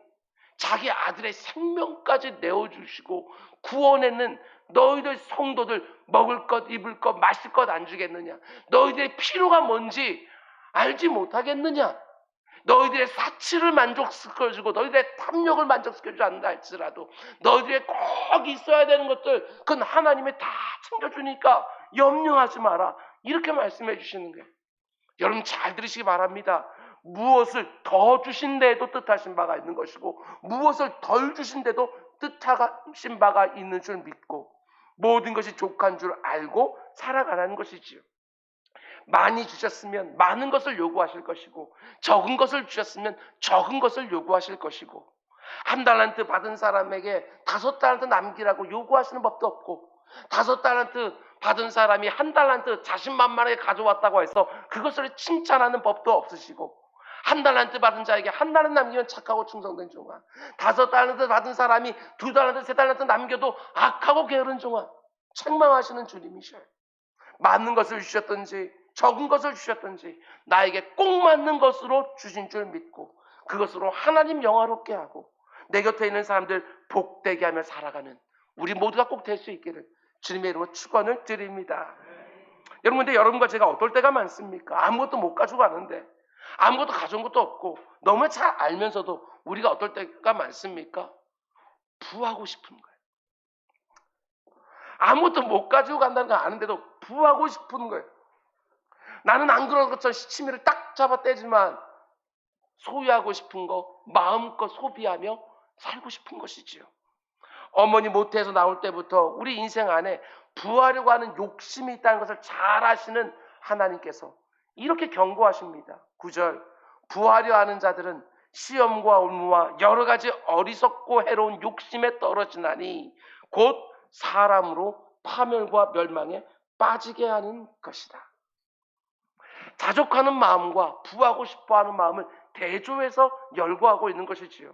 자기 아들의 생명까지 내어주시고 구원했는 너희들 성도들 먹을 것 입을 것 마실 것 안 주겠느냐? 너희들의 필요가 뭔지 알지 못하겠느냐? 너희들의 사치를 만족시켜주고 너희들의 탐욕을 만족시켜주지 않는다 할지라도 너희들의 꼭 있어야 되는 것들 그건 하나님이 다 챙겨주니까 염려하지 마라 이렇게 말씀해 주시는 거예요. 여러분 잘 들으시기 바랍니다. 무엇을 더 주신데도 뜻하신 바가 있는 것이고 무엇을 덜 주신데도 뜻하신 바가 있는 줄 믿고 모든 것이 족한 줄 알고 살아가라는 것이지요. 많이 주셨으면 많은 것을 요구하실 것이고 적은 것을 주셨으면 적은 것을 요구하실 것이고 한 달란트 받은 사람에게 5달란트 남기라고 요구하시는 법도 없고 5달란트 받은 사람이 1달란트 자신만만하게 가져왔다고 해서 그것을 칭찬하는 법도 없으시고 1달란트 받은 자에게 1달란트 남기면 착하고 충성된 종아 5달란트 받은 사람이 2달란트 3달란트 남겨도 악하고 게으른 종아 책망하시는 주님이셔요. 많은 것을 주셨든지 적은 것을 주셨든지 나에게 꼭 맞는 것으로 주신 줄 믿고 그것으로 하나님 영화롭게 하고 내 곁에 있는 사람들 복되게 하며 살아가는 우리 모두가 꼭 될 수 있기를 주님의 이름으로 축원을 드립니다. 여러분 근데 여러분과 제가 어떨 때가 많습니까? 아무것도 못 가지고 가는데 아무것도 가져온 것도 없고 너무 잘 알면서도 우리가 어떨 때가 많습니까? 부하고 싶은 거예요. 아무것도 못 가지고 간다는 거 아는데도 부하고 싶은 거예요. 나는 안 그런 것처럼 시치미를 딱 잡아 떼지만 소유하고 싶은 거 마음껏 소비하며 살고 싶은 것이지요. 어머니 모태에서 나올 때부터 우리 인생 안에 부하려고 하는 욕심이 있다는 것을 잘 아시는 하나님께서 이렇게 경고하십니다. 9절, 부하려 하는 자들은 시험과 올무와 여러 가지 어리석고 해로운 욕심에 떨어지나니 곧 사람으로 파멸과 멸망에 빠지게 하는 것이다. 자족하는 마음과 부하고 싶어하는 마음을 대조해서 열거하고 있는 것이지요.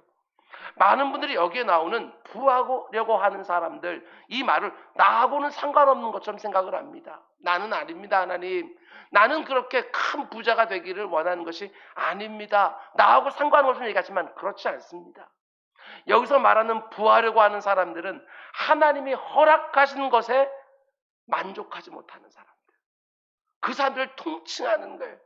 많은 분들이 여기에 나오는 부하려고 하는 사람들, 이 말을 나하고는 상관없는 것처럼 생각을 합니다. 나는 아닙니다, 하나님. 나는 그렇게 큰 부자가 되기를 원하는 것이 아닙니다. 나하고 상관없는 얘기하지만 그렇지 않습니다. 여기서 말하는 부하려고 하는 사람들은 하나님이 허락하신 것에 만족하지 못하는 사람들. 그 사람들을 통칭하는 거예요.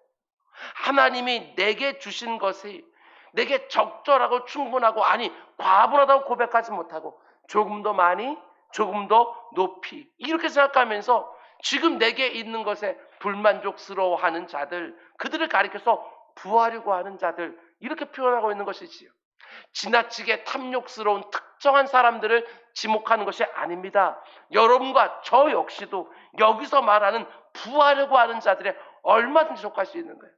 하나님이 내게 주신 것이 내게 적절하고 충분하고, 아니 과분하다고 고백하지 못하고 조금 더 많이, 조금 더 높이 이렇게 생각하면서 지금 내게 있는 것에 불만족스러워하는 자들, 그들을 가리켜서 부하려고 하는 자들 이렇게 표현하고 있는 것이지요. 지나치게 탐욕스러운 특정한 사람들을 지목하는 것이 아닙니다. 여러분과 저 역시도 여기서 말하는 부하려고 하는 자들에 얼마든지 속할 수 있는 거예요.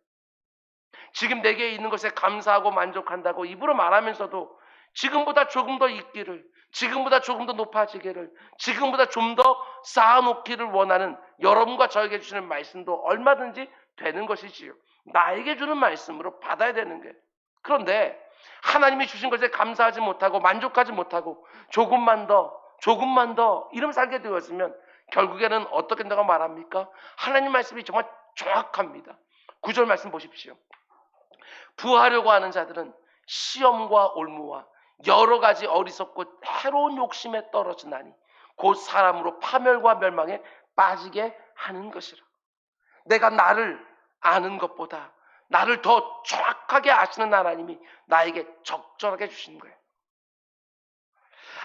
지금 내게 있는 것에 감사하고 만족한다고 입으로 말하면서도 지금보다 조금 더 있기를, 지금보다 조금 더 높아지기를, 지금보다 좀 더 쌓아놓기를 원하는 여러분과 저에게 주시는 말씀도 얼마든지 되는 것이지요. 나에게 주는 말씀으로 받아야 되는 거예요. 그런데 하나님이 주신 것에 감사하지 못하고 만족하지 못하고 조금만 더 이러면 살게 되었으면 결국에는 어떻게 된다고 말합니까? 하나님 말씀이 정말 정확합니다. 9절 말씀 보십시오. 부하려고 하는 자들은 시험과 올무와 여러 가지 어리석고 해로운 욕심에 떨어지나니 곧 사람으로 파멸과 멸망에 빠지게 하는 것이라. 내가 나를 아는 것보다 나를 더 정확하게 아시는 하나님이 나에게 적절하게 주신 거예요.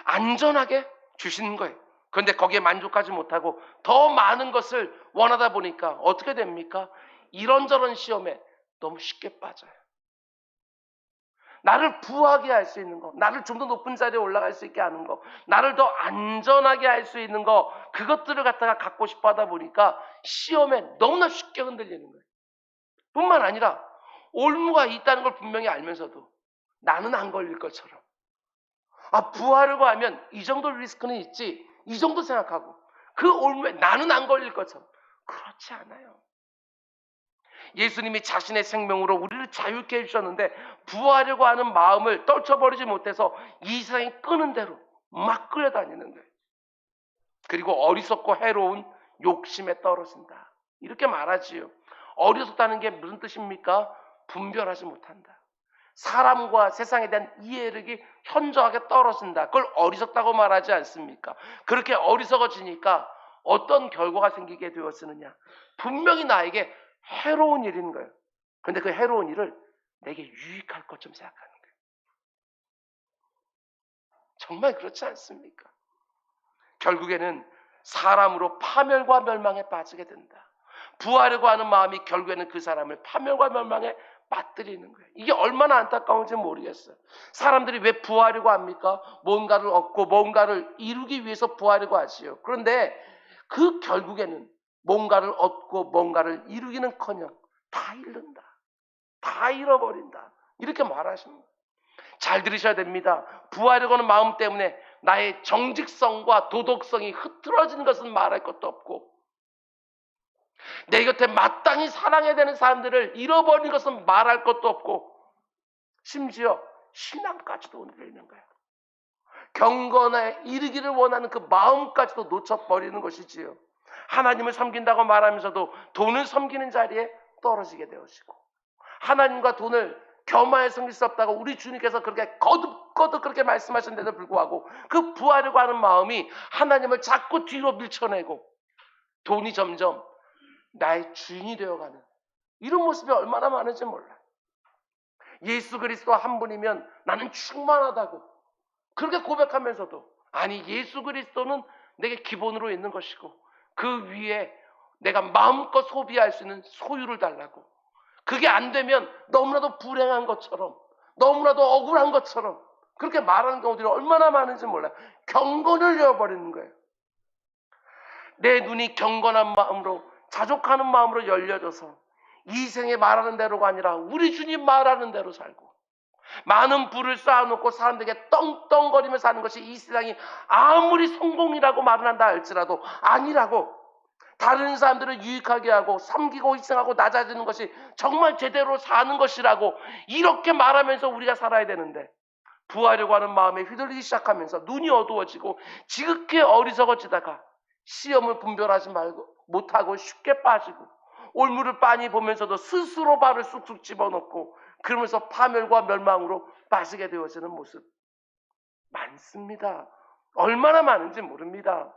안전하게 주신 거예요. 그런데 거기에 만족하지 못하고 더 많은 것을 원하다 보니까 어떻게 됩니까? 이런저런 시험에 너무 쉽게 빠져요. 나를 부하게 할 수 있는 거, 나를 좀 더 높은 자리에 올라갈 수 있게 하는 거, 나를 더 안전하게 할 수 있는 거, 그것들을 갖다가 갖고 싶어 하다 보니까 시험에 너무나 쉽게 흔들리는 거예요. 뿐만 아니라 올무가 있다는 걸 분명히 알면서도 나는 안 걸릴 것처럼, 부하려고 하면 이 정도 리스크는 있지, 이 정도 생각하고 그 올무에 나는 안 걸릴 것처럼. 그렇지 않아요. 예수님이 자신의 생명으로 우리를 자유케 해주셨는데 부하려고 하는 마음을 떨쳐버리지 못해서 이 세상이 끄는 대로 막 끌려다니는 거예요. 그리고 어리석고 해로운 욕심에 떨어진다, 이렇게 말하지요. 어리석다는 게 무슨 뜻입니까? 분별하지 못한다. 사람과 세상에 대한 이해력이 현저하게 떨어진다. 그걸 어리석다고 말하지 않습니까? 그렇게 어리석어지니까 어떤 결과가 생기게 되었느냐? 분명히 나에게 해로운 일인 거예요. 그런데 그 해로운 일을 내게 유익할 것처럼 생각하는 거예요. 정말 그렇지 않습니까? 결국에는 사람으로 파멸과 멸망에 빠지게 된다. 부하려고 하는 마음이 결국에는 그 사람을 파멸과 멸망에 빠뜨리는 거예요. 이게 얼마나 안타까운지 모르겠어요. 사람들이 왜 부하려고 합니까? 뭔가를 얻고 뭔가를 이루기 위해서 부하려고 하지요. 그런데 그 결국에는 뭔가를 얻고 뭔가를 이루기는커녕 다 잃는다, 다 잃어버린다, 이렇게 말하십니다. 잘 들으셔야 됩니다. 부하려고 하는 마음 때문에 나의 정직성과 도덕성이 흐트러지는 것은 말할 것도 없고, 내 곁에 마땅히 사랑해야 되는 사람들을 잃어버리는 것은 말할 것도 없고, 심지어 신앙까지도 흔들리는 거예요. 경건에 이르기를 원하는 그 마음까지도 놓쳐버리는 것이지요. 하나님을 섬긴다고 말하면서도 돈을 섬기는 자리에 떨어지게 되어지고, 하나님과 돈을 겸하여 섬길 수 없다고 우리 주님께서 그렇게 거듭거듭 그렇게 말씀하셨는데도 불구하고 그 부하려고 하는 마음이 하나님을 자꾸 뒤로 밀쳐내고 돈이 점점 나의 주인이 되어가는 이런 모습이 얼마나 많은지 몰라요. 예수 그리스도 한 분이면 나는 충만하다고 그렇게 고백하면서도 아니 예수 그리스도는 내게 기본으로 있는 것이고 그 위에 내가 마음껏 소비할 수 있는 소유를 달라고 그게 안 되면 너무나도 불행한 것처럼 너무나도 억울한 것처럼 그렇게 말하는 경우들이 얼마나 많은지 몰라요. 경건을 잃어버리는 거예요. 내 눈이 경건한 마음으로 자족하는 마음으로 열려져서 이 생에 말하는 대로가 아니라 우리 주님 말하는 대로 살고 많은 부를 쌓아놓고 사람들에게 떵떵거리며 사는 것이 이 세상이 아무리 성공이라고 말을 한다 할지라도 아니라고 다른 사람들을 유익하게 하고 섬기고 희생하고 낮아지는 것이 정말 제대로 사는 것이라고 이렇게 말하면서 우리가 살아야 되는데 부하려고 하는 마음에 휘둘리기 시작하면서 눈이 어두워지고 지극히 어리석어지다가 시험을 분별하지 말고 못하고 쉽게 빠지고 올무를 빤히 보면서도 스스로 발을 쑥쑥 집어넣고 그러면서 파멸과 멸망으로 빠지게 되어지는 모습 많습니다. 얼마나 많은지 모릅니다.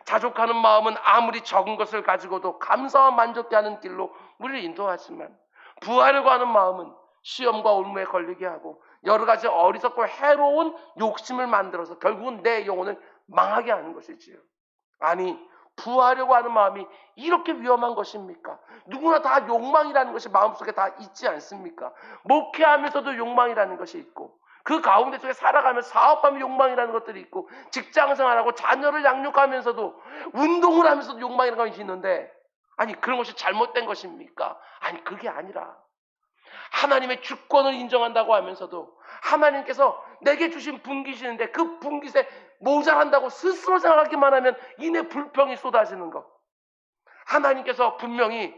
자족하는 마음은 아무리 적은 것을 가지고도 감사와 만족케 하는 길로 우리를 인도하지만 부하려고 하는 마음은 시험과 올무에 걸리게 하고 여러 가지 어리석고 해로운 욕심을 만들어서 결국은 내 영혼을 망하게 하는 것이지요. 아니 부하려고 하는 마음이 이렇게 위험한 것입니까? 누구나 다 욕망이라는 것이 마음속에 다 있지 않습니까? 목회하면서도 욕망이라는 것이 있고 그 가운데 속에 살아가면서 사업하면 욕망이라는 것들이 있고 직장생활하고 자녀를 양육하면서도 운동을 하면서도 욕망이라는 것이 있는데 아니 그런 것이 잘못된 것입니까? 아니 그게 아니라 하나님의 주권을 인정한다고 하면서도 하나님께서 내게 주신 분깃이는데 그 분깃에 모자란다고 스스로 생각하기만 하면 이내 불평이 쏟아지는 것. 하나님께서 분명히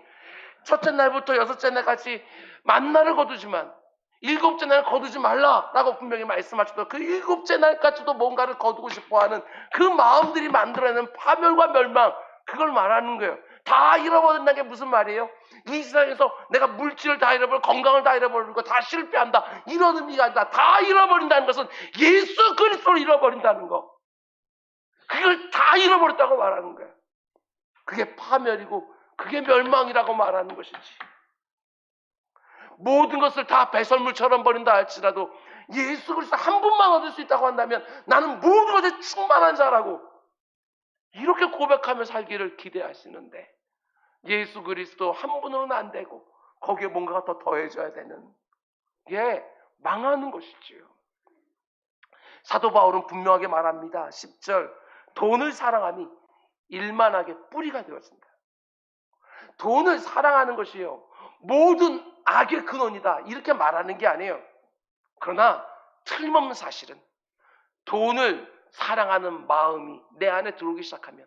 첫째 날부터 여섯째 날까지 만나를 거두지만 일곱째 날 거두지 말라라고 분명히 말씀하셔도 그 일곱째 날까지도 뭔가를 거두고 싶어하는 그 마음들이 만들어내는 파멸과 멸망 그걸 말하는 거예요. 다 잃어버린다는 게 무슨 말이에요? 이 세상에서 내가 물질을 다 잃어버리고 건강을 다 잃어버리고 다 실패한다 이런 의미가 아니라 다 잃어버린다는 것은 예수 그리스도를 잃어버린다는 거 그걸 다 잃어버렸다고 말하는 거예요. 그게 파멸이고 그게 멸망이라고 말하는 것이지. 모든 것을 다 배설물처럼 버린다 할지라도 예수 그리스도 한 분만 얻을 수 있다고 한다면 나는 모든 것에 충만한 자라고 이렇게 고백하며 살기를 기대하시는데 예수 그리스도 한 분으로는 안 되고 거기에 뭔가가 더 더해져야 되는 게 망하는 것이지요. 사도 바울은 분명하게 말합니다. 10절 돈을 사랑함이 일만하게 뿌리가 되었습니다. 돈을 사랑하는 것이요 모든 악의 근원이다 이렇게 말하는 게 아니에요. 그러나 틀림없는 사실은 돈을 사랑하는 마음이 내 안에 들어오기 시작하면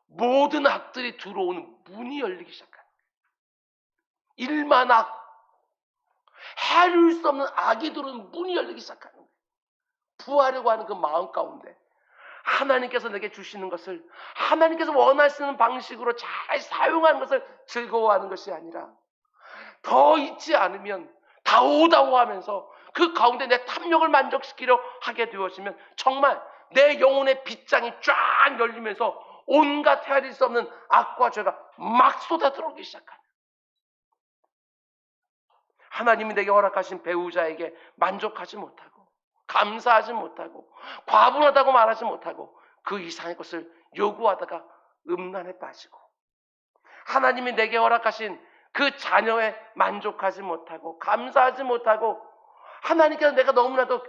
모든 악들이 들어오는 문이 열리기 시작합니다. 일만악 해를 수 없는 악이 들어오는 문이 열리기 시작하는 거예요. 부하려고 하는 그 마음 가운데 하나님께서 내게 주시는 것을 하나님께서 원하시는 방식으로 잘 사용하는 것을 즐거워하는 것이 아니라 더 있지 않으면 다오다오하면서 그 가운데 내 탐욕을 만족시키려 하게 되어지면 정말 내 영혼의 빗장이 쫙 열리면서 온갖 헤아릴 수 없는 악과 죄가 막 쏟아들어오기 시작하는 하나님이 내게 허락하신 배우자에게 만족하지 못하고 감사하지 못하고 과분하다고 말하지 못하고 그 이상의 것을 요구하다가 음란에 빠지고 하나님이 내게 허락하신 그 자녀에 만족하지 못하고 감사하지 못하고 하나님께서 내가 너무나도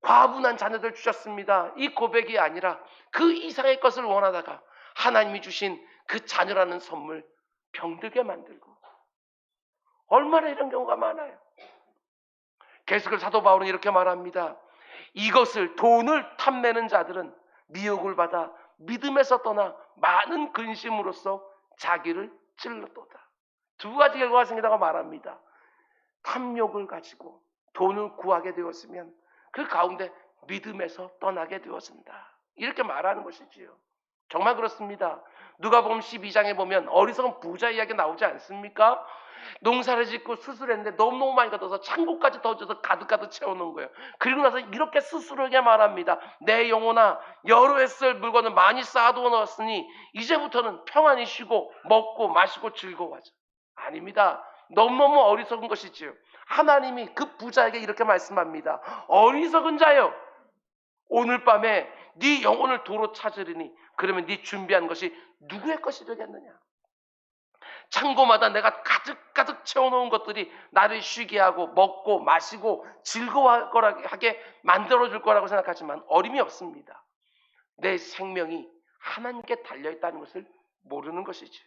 과분한 자녀들 주셨습니다. 이 고백이 아니라 그 이상의 것을 원하다가 하나님이 주신 그 자녀라는 선물 병들게 만들고 얼마나 이런 경우가 많아요. 계속해서 사도 바울은 이렇게 말합니다. 이것을 돈을 탐내는 자들은 미혹을 받아 믿음에서 떠나 많은 근심으로써 자기를 찔렀도다. 두 가지 결과가 생기다고 말합니다. 탐욕을 가지고 돈을 구하게 되었으면 그 가운데 믿음에서 떠나게 되었습니다. 이렇게 말하는 것이지요. 정말 그렇습니다. 누가복음 12장에 보면 어리석은 부자 이야기 나오지 않습니까? 농사를 짓고 수술했는데 너무너무 많이 걷어서 창고까지 더 줘서 가득가득 채워놓은 거예요. 그리고 나서 이렇게 스스로에게 말합니다. 내 영혼아 여러 해 쓸 물건을 많이 쌓아두어 넣었으니 이제부터는 평안히 쉬고 먹고 마시고 즐거워하자. 아닙니다. 너무너무 어리석은 것이지요. 하나님이 그 부자에게 이렇게 말씀합니다. 어리석은 자여, 오늘 밤에 네 영혼을 도로 찾으리니 그러면 네 준비한 것이 누구의 것이 되겠느냐? 창고마다 내가 가득가득 채워놓은 것들이 나를 쉬게 하고 먹고 마시고 즐거워하게 만들어줄 거라고 생각하지만 어림이 없습니다. 내 생명이 하나님께 달려있다는 것을 모르는 것이죠.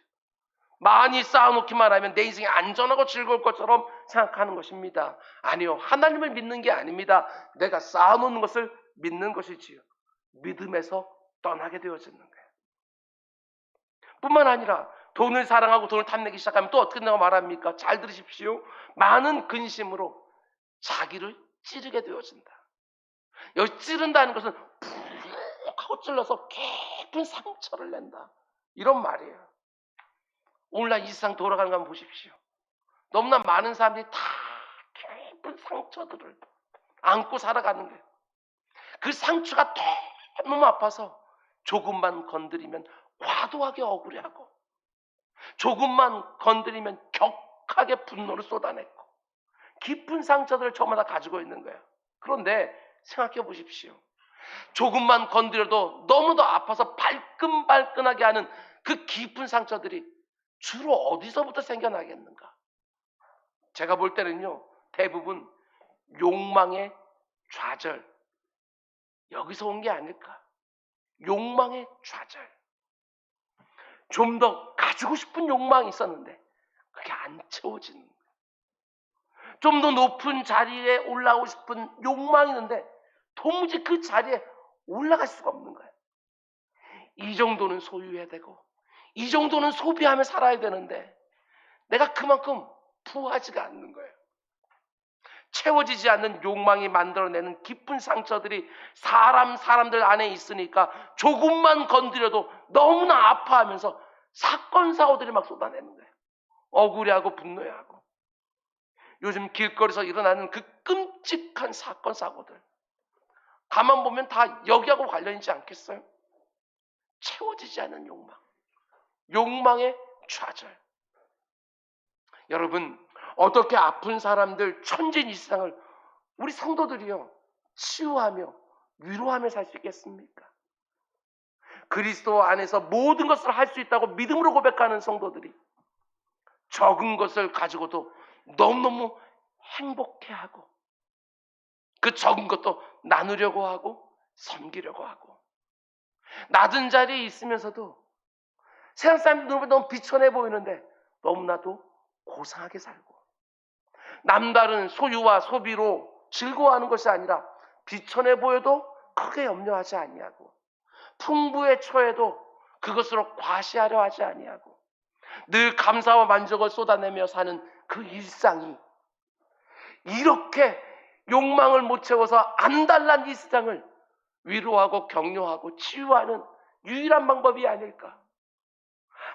많이 쌓아놓기만 하면 내 인생이 안전하고 즐거울 것처럼 생각하는 것입니다. 아니요, 하나님을 믿는 게 아닙니다. 내가 쌓아놓는 것을 믿는 것이지요. 믿음에서 떠나게 되어지는 거예요. 뿐만 아니라 돈을 사랑하고 돈을 탐내기 시작하면 또 어떻게 된다고 말합니까? 잘 들으십시오. 많은 근심으로 자기를 찌르게 되어진다. 여기 찌른다는 것은 푹 하고 찔러서 깊은 상처를 낸다, 이런 말이에요. 오늘날 이 세상 돌아가는 거 한번 보십시오. 너무나 많은 사람들이 다 깊은 상처들을 안고 살아가는 거예요. 그 상처가 너무 아파서 조금만 건드리면 과도하게 억울해하고, 조금만 건드리면 격하게 분노를 쏟아내고, 깊은 상처들을 저마다 가지고 있는 거예요. 그런데 생각해 보십시오. 조금만 건드려도 너무도 아파서 발끈발끈하게 하는 그 깊은 상처들이 주로 어디서부터 생겨나겠는가? 제가 볼 때는요, 대부분 욕망의 좌절, 여기서 온 게 아닐까? 욕망의 좌절. 좀 더 가지고 싶은 욕망이 있었는데 그게 안 채워지는 거예요. 좀 더 높은 자리에 올라오고 싶은 욕망이 있는데 도무지 그 자리에 올라갈 수가 없는 거예요. 이 정도는 소유해야 되고 이 정도는 소비하며 살아야 되는데 내가 그만큼 부하지가 않는 거예요. 채워지지 않는 욕망이 만들어내는 깊은 상처들이 사람들 안에 있으니까 조금만 건드려도 너무나 아파하면서 사건 사고들이 막 쏟아내는 거예요. 억울해하고 분노해하고. 요즘 길거리에서 일어나는 그 끔찍한 사건 사고들, 가만 보면 다 여기하고 관련 있지 않겠어요? 채워지지 않는 욕망, 욕망의 좌절. 여러분, 어떻게 아픈 사람들, 천진 이 세상을 우리 성도들이요 치유하며 위로하며 살 수 있겠습니까? 그리스도 안에서 모든 것을 할 수 있다고 믿음으로 고백하는 성도들이 적은 것을 가지고도 너무너무 행복해하고 그 적은 것도 나누려고 하고 섬기려고 하고, 낮은 자리에 있으면서도 세상 사람들 눈으로 너무 비천해 보이는데 너무나도 고상하게 살고, 남다른 소유와 소비로 즐거워하는 것이 아니라 비천해 보여도 크게 염려하지 아니하고, 풍부에 처해도 그것으로 과시하려 하지 아니하고, 늘 감사와 만족을 쏟아내며 사는 그 일상이 이렇게 욕망을 못 채워서 안달난 이 세상을 위로하고 격려하고 치유하는 유일한 방법이 아닐까.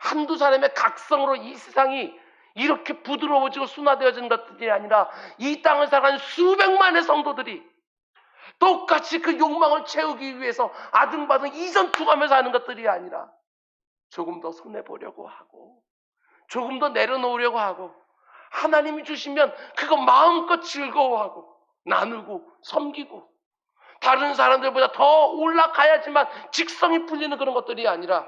한두 사람의 각성으로 이 세상이 이렇게 부드러워지고 순화되어진 것들이 아니라 이 땅을 살아가는 수백만의 성도들이 똑같이 그 욕망을 채우기 위해서 아등바등 이전투가면서 하는 것들이 아니라 조금 더 손해보려고 하고 조금 더 내려놓으려고 하고, 하나님이 주시면 그거 마음껏 즐거워하고 나누고 섬기고, 다른 사람들보다 더 올라가야지만 직성이 풀리는 그런 것들이 아니라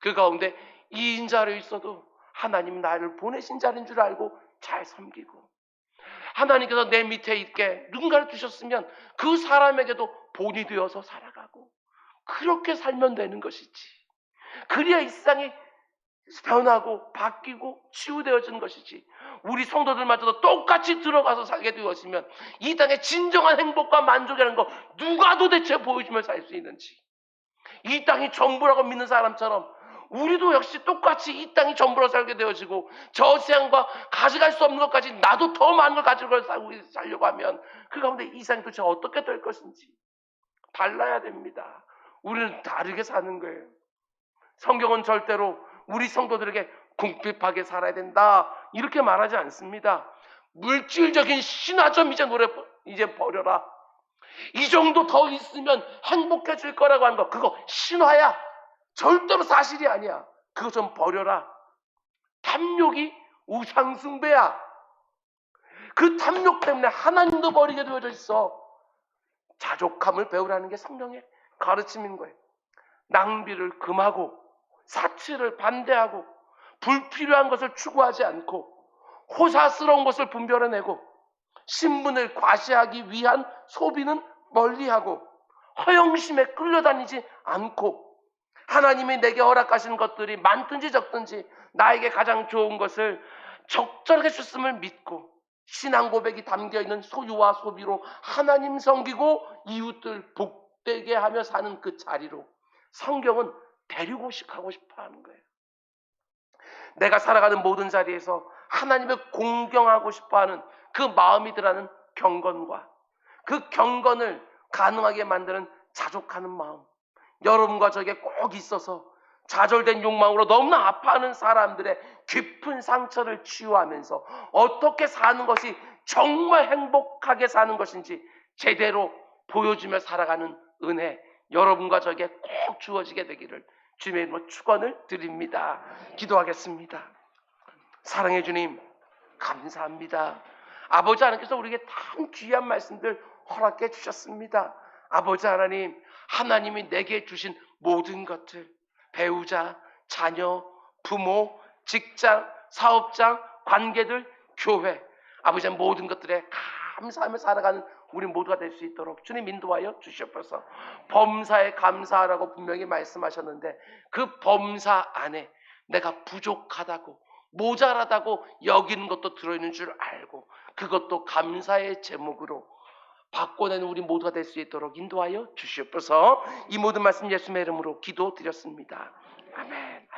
그 가운데 2인 자로 있어도 하나님 나를 보내신 자인 줄 알고 잘 섬기고, 하나님께서 내 밑에 있게 누군가를 두셨으면 그 사람에게도 본이 되어서 살아가고, 그렇게 살면 되는 것이지. 그래야 이 세상이 변하고 바뀌고 치유되어지는 것이지. 우리 성도들마저도 똑같이 들어가서 살게 되었으면 이 땅의 진정한 행복과 만족이라는 거 누가 도대체 보여주며 살 수 있는지. 이 땅이 전부라고 믿는 사람처럼 우리도 역시 똑같이 이 땅이 전부로 살게 되어지고, 저 세상과 가져갈 수 없는 것까지 나도 더 많은 걸 가지고 살려고 하면 그 가운데 이 세상이 도대체 어떻게 될 것인지 달라야 됩니다. 우리는 다르게 사는 거예요. 성경은 절대로 우리 성도들에게 궁핍하게 살아야 된다 이렇게 말하지 않습니다. 물질적인 신화 좀 이제 버려라. 이 정도 더 있으면 행복해질 거라고 하는 거, 그거 신화야. 절대로 사실이 아니야. 그거 좀 버려라. 탐욕이 우상숭배야. 그 탐욕 때문에 하나님도 버리게 되어져 있어. 자족함을 배우라는 게 성령의 가르침인 거예요. 낭비를 금하고 사치를 반대하고 불필요한 것을 추구하지 않고 호사스러운 것을 분별해내고 신분을 과시하기 위한 소비는 멀리하고 허영심에 끌려다니지 않고 하나님이 내게 허락하신 것들이 많든지 적든지 나에게 가장 좋은 것을 적절하게 주심을 믿고 신앙 고백이 담겨있는 소유와 소비로 하나님 섬기고 이웃들 복되게 하며 사는 그 자리로 성경은 데리고 가고 싶어 하는 거예요. 내가 살아가는 모든 자리에서 하나님을 공경하고 싶어하는 그 마음이 들어가는 경건과 그 경건을 가능하게 만드는 자족하는 마음, 여러분과 저에게 꼭 있어서 좌절된 욕망으로 너무나 아파하는 사람들의 깊은 상처를 치유하면서 어떻게 사는 것이 정말 행복하게 사는 것인지 제대로 보여주며 살아가는 은혜, 여러분과 저에게 꼭 주어지게 되기를 주님의 이름으로 축원을 드립니다. 기도하겠습니다. 사랑해 주님, 감사합니다. 아버지 하나님께서 우리에게 참 귀한 말씀들 허락해 주셨습니다. 아버지 하나님, 하나님이 내게 주신 모든 것들, 배우자, 자녀, 부모, 직장, 사업장, 관계들, 교회, 아버지 모든 것들에 감사하며 살아가는 우리 모두가 될 수 있도록 주님 인도하여 주시옵소서. 범사에 감사하라고 분명히 말씀하셨는데 그 범사 안에 내가 부족하다고 모자라다고 여기는 것도 들어있는 줄 알고 그것도 감사의 제목으로 바꿔내는 우리 모두가 될 수 있도록 인도하여 주시옵소서. 이 모든 말씀 예수님의 이름으로 기도드렸습니다. 아멘.